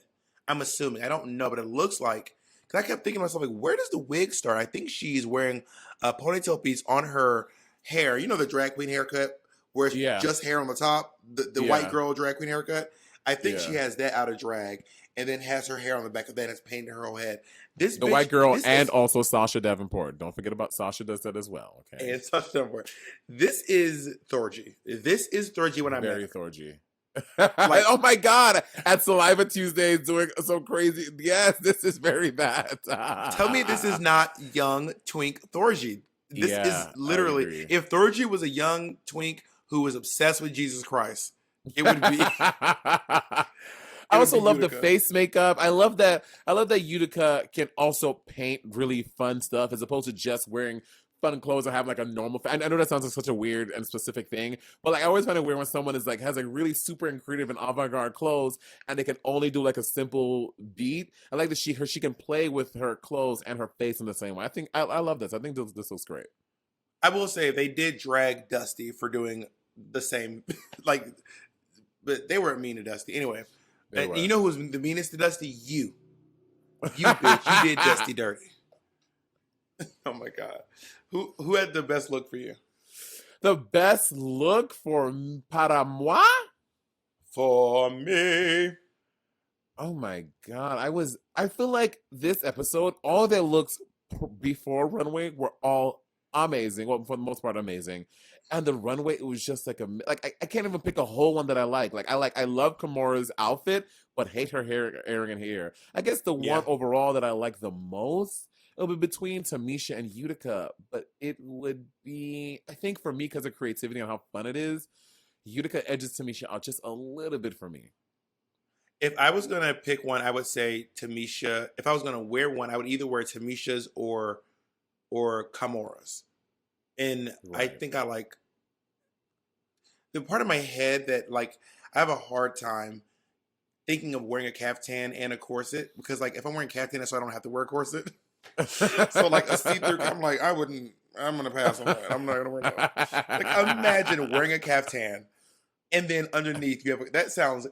I'm assuming. I don't know, but it looks like, because I kept thinking to myself, like, where does the wig start? I think she's wearing a ponytail piece on her hair. You know, the drag queen haircut where it's Yeah, just hair on the top, the white yeah, girl drag queen haircut. I think she yeah. has that out of drag and then has her hair on the back of that and it's painted her whole head. This The bitch, white girl this and is, also Sasha Davenport. Don't forget about Sasha does that as well. Okay, and such number. This is Thorgy. This is Thorgy when I met very her. Thorgy. Like, Oh my God! At Saliva Tuesdays, doing so crazy. Yes, this is very bad. tell me this is not young twink Thorgy. This is Yeah, I literally, agree. if Thorgy was a young twink who was obsessed with Jesus Christ, it would be I it would also be love the Utica. face makeup. I love that. I love that Utica can also paint really fun stuff as opposed to just wearing fun clothes or having like a normal. I know that sounds like such a weird and specific thing, but like I always find it weird when someone is like has like really super and creative and avant-garde clothes and they can only do like a simple beat. I like that she can play with her clothes and her face in the same way. I think I love this. I think this looks great. I will say they did drag Dusty for doing the same, like, but they weren't mean to Dusty anyway. They And you were. know who was the meanest to Dusty? You bitch, you did Dusty dirty. Oh my god, who had the best look for you? The best look for para moi. For me, Oh my God. I feel like this episode, all their looks before runway were all amazing. Well, for the most part, amazing. And the runway, it was just like I can't even pick a whole one that I like. I love Kimura's outfit, but hate her hair, arrogant hair. I guess the one yeah. overall that I like the most, it'll be between Tamisha and Utica, but it would be, I think for me, because of creativity and how fun it is, Utica edges Tamisha out just a little bit for me. If I was gonna pick one, I would say Tamisha. If I was gonna wear one, I would either wear Tamisha's or Kamura's. And I Right. think I like the part of my head that like I have a hard time thinking of wearing a caftan and a corset because like if I'm wearing caftan, so I don't have to wear a corset. So like a see-through, I'm like I wouldn't. I'm gonna pass on that. I'm not gonna wear that. Like imagine wearing a caftan and then underneath you have that sounds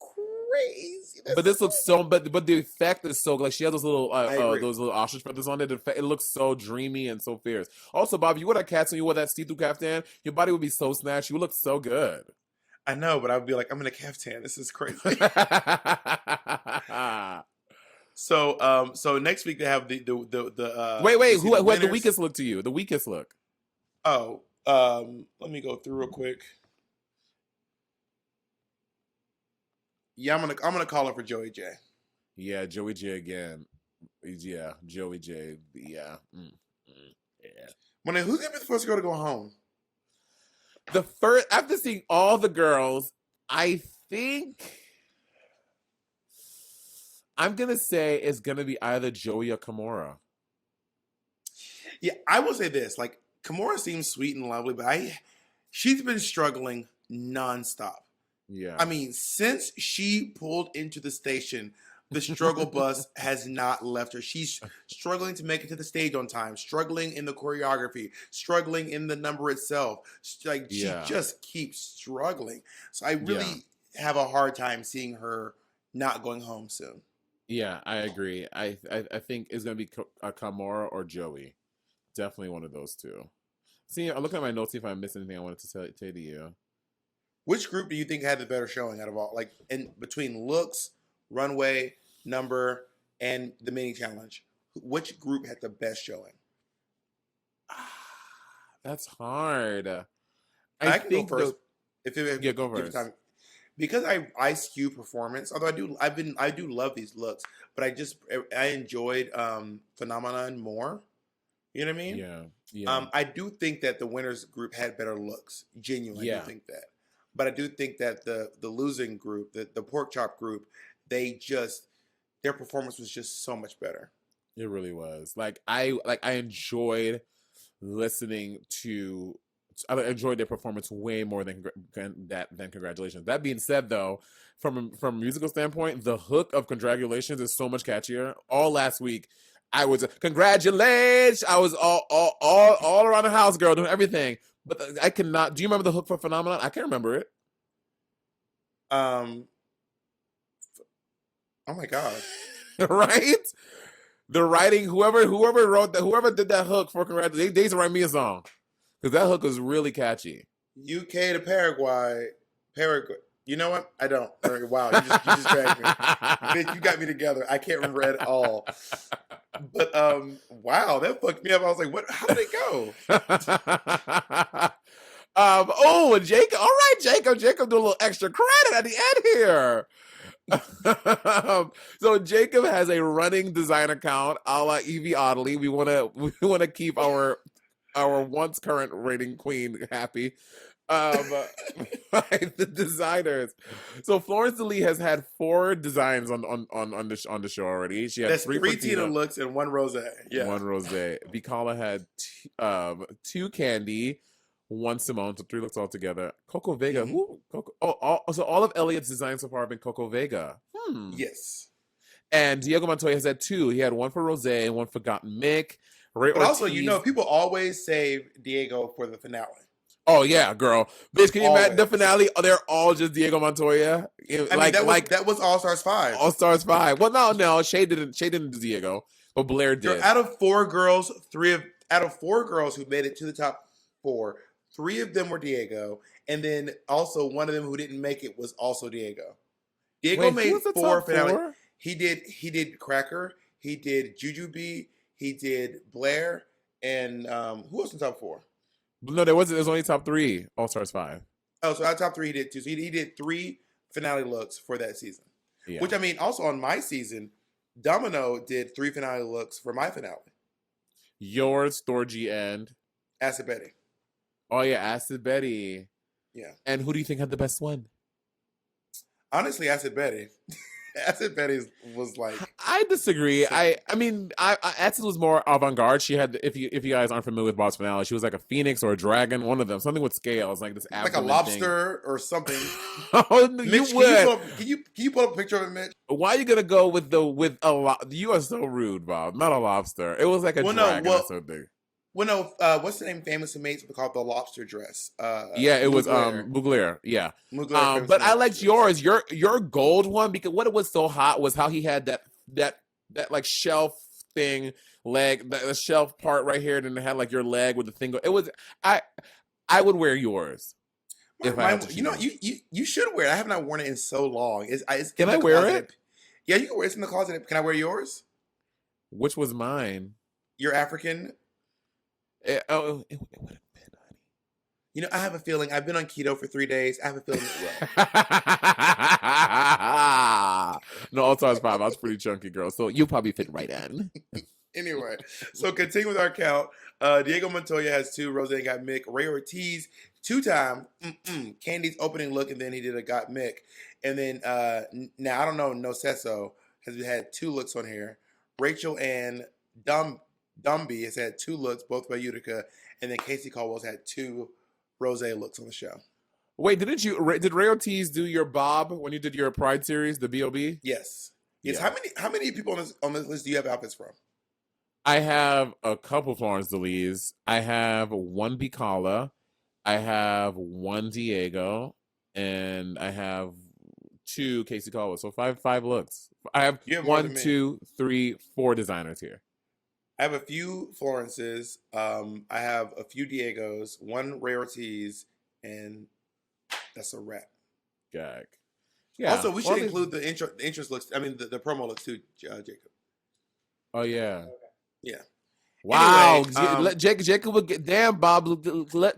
crazy. But That's this so. looks so, but the effect is so like she has I agree. those little ostrich feathers on it. It looks so dreamy and so fierce. Also, Bob, you wore that cats and you wore that see-through caftan, your body would be so snatched. You would look so good. I know, but I'd be like, I'm in a caftan. This is crazy. So next week they have Wait, the who had the winners. weakest look to you? The weakest look. Oh, let me go through real quick. Yeah, I'm gonna call it for Joey J. Yeah, Joey J again. Yeah, Joey J. Yeah. Yeah. When who's gonna be the first girl to go home? The first after seeing all the girls, I think I'm gonna say it's gonna be either Joey or Kimura. Yeah, I will say this. Like Kimura seems sweet and lovely, but she's been struggling nonstop. I Yeah. mean, since she pulled into the station, the struggle bus has not left her. She's struggling to make it to the stage on time, struggling in the choreography, struggling in the number itself. Like she Yeah. just keeps struggling. So I Yeah. really have a hard time seeing her not going home soon. Yeah, I agree. I think it's gonna be Kamara or Joey. Definitely one of those two. See, I'm looking at my notes see if I missed anything I wanted to say to you. Which group do you think had the better showing out of all? Like in between looks, runway, number, and the mini challenge, which group had the best showing? That's hard. I I can go think first the if yeah, go give it first. time. Because I skew performance, although I do love these looks, but I enjoyed Phenomenon more. You know what I mean? Yeah, yeah, I do think that the winners group had better looks. Genuinely, I do yeah. think that. But I do think that the losing group, the pork chop group, their performance was just so much better. It really was. I enjoyed listening to. I enjoyed their performance way more than congratulations. That being said, though, from a musical standpoint, the hook of congratulations is so much catchier. All last week, I was congratulations. I was all around the house, girl, doing everything. But I cannot. Do you remember the hook for Phenomenon? I can't remember it. Oh my god! Right? The writing, whoever wrote that, whoever did that hook for congratulations, they used to write me a song because that hook was really catchy. UK to Paraguay. You know what? I don't. Wow, you just dragged me. Bitch, you got me together. I can't remember at all. But wow, that fucked me up. I was like, what? How did it go? And Jacob. All right, Jacob do a little extra credit at the end here. So Jacob has a running design account a la Evie Oddly. We wanna keep our once current rating queen happy. The designers. So Florence DeLee has had 4 designs on the show already. She had That's 3 Tina looks and 1 Rose. Yeah, 1 Rose. Bicala had 2 Candy, 1 Simone, so 3 looks all together. Coco Vega. So all of Elliot's designs so far have been Coco Vega. Yes. And Diego Montoya has had 2. He had 1 for Rose and 1 for Gotten Mick. But also, people always save Diego for the finale. Oh yeah, girl. Bitch, can you imagine the finale? They're all just Diego Montoya. That was All Stars 5. All Stars 5. Well, no, Shay didn't do Diego, but Blair did. Girl, out of 4 girls who made it to the top 4, 3 of them were Diego, and then also one of them who didn't make it was also Diego. Diego made 4 finale. He did Cracker, he did Jujubee, he did Blair, and who else in the top 4? No, there wasn't. There's only top 3 All Stars 5. Oh, so our top 3 he did too. So he did 3 finale looks for that season. Yeah. Which I mean, also on my season, Domino did 3 finale looks for my finale. Yours, Thorgy, and Acid Betty. Oh yeah, Acid Betty. Yeah. And who do you think had the best one? Honestly, Acid Betty. Acid Betty was like. I disagree. I mean, Acid was more avant-garde. She had, if you guys aren't familiar with Bob's finale, she was like a phoenix or a dragon, one of them, something with scales, like this, like a lobster thing. Or something. Oh, Mitch, can you pull up a picture of it, Mitch? Why are you gonna go with a lot? You are so rude, Bob. Not a lobster. It was like a dragon or something. Well, no, what's the name? Famous mates called the lobster dress. Yeah, it was Mugler. Yeah, Mugler, but I liked yours. Your gold one, because what it was so hot was how he had that like shelf thing leg, the shelf part right here, and then it had like your leg with the thing. It was I would wear yours. You should wear it. I have not worn it in so long. Can I wear it? Yeah, you can wear it. It's in the closet. Can I wear yours? Which was mine? Your African. It would have been, honey. You know, I have a feeling. I've been on keto for 3 days. I have a feeling it will. No, All Stars 5. I was pretty chunky, girl. So you probably fit right in. Anyway, so continue with our count. Diego Montoya has 2. Roseanne got Mick. Ray Ortiz 2-time. Candy's opening look, and then he did a got Mick. And then now I don't know. No Cesso has had 2 looks on here. Rachel and Dumby has had 2 looks, both by Utica, and then Casey Caldwell's had 2 rose looks on the show. Wait, did Ray Ortiz do your Bob when you did your Pride series, the B.O.B.? Yes. Yeah. How many people on this list do you have outfits from? I have a couple Florence DeLees. I have 1 Bicala. I have 1 Diego, and I have 2 Casey Caldwell. So 5 looks. I have 1, 2, 3, 4 designers here. I have a few Florences. I have a few Diegos, 1 Ray Ortiz, and that's a wrap. Gag. Yeah. Also, we should include the interest looks. I mean, the promo looks too, Jacob. Oh yeah. Yeah. Wow. Anyway, Jacob will get. Damn, Bob.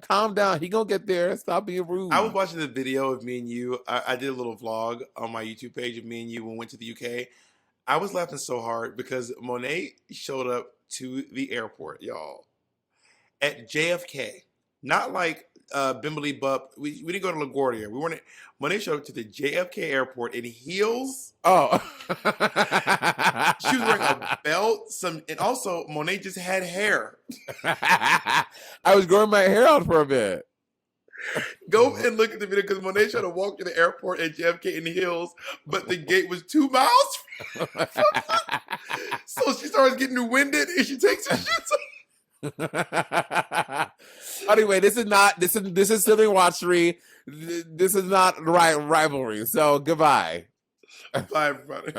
Calm down. He gonna get there. Stop being rude. I was watching the video of me and you. I did a little vlog on my YouTube page of me and you when we went to the UK. I was laughing so hard because Monet showed up to the airport, y'all, at JFK. Not like Bimbly Bup. We didn't go to LaGuardia. We weren't. Monet showed up to the JFK airport in heels. Oh. She was wearing a belt. And also Monet just had hair. I was growing my hair out for a bit. Go and look at the video because Monet tried to walk to the airport at JFK in heels, but the gate was 2 miles. So she starts getting winded and she takes her shit. Anyway, this is Sibling Watchery. This is not rivalry. So goodbye. Bye, everybody.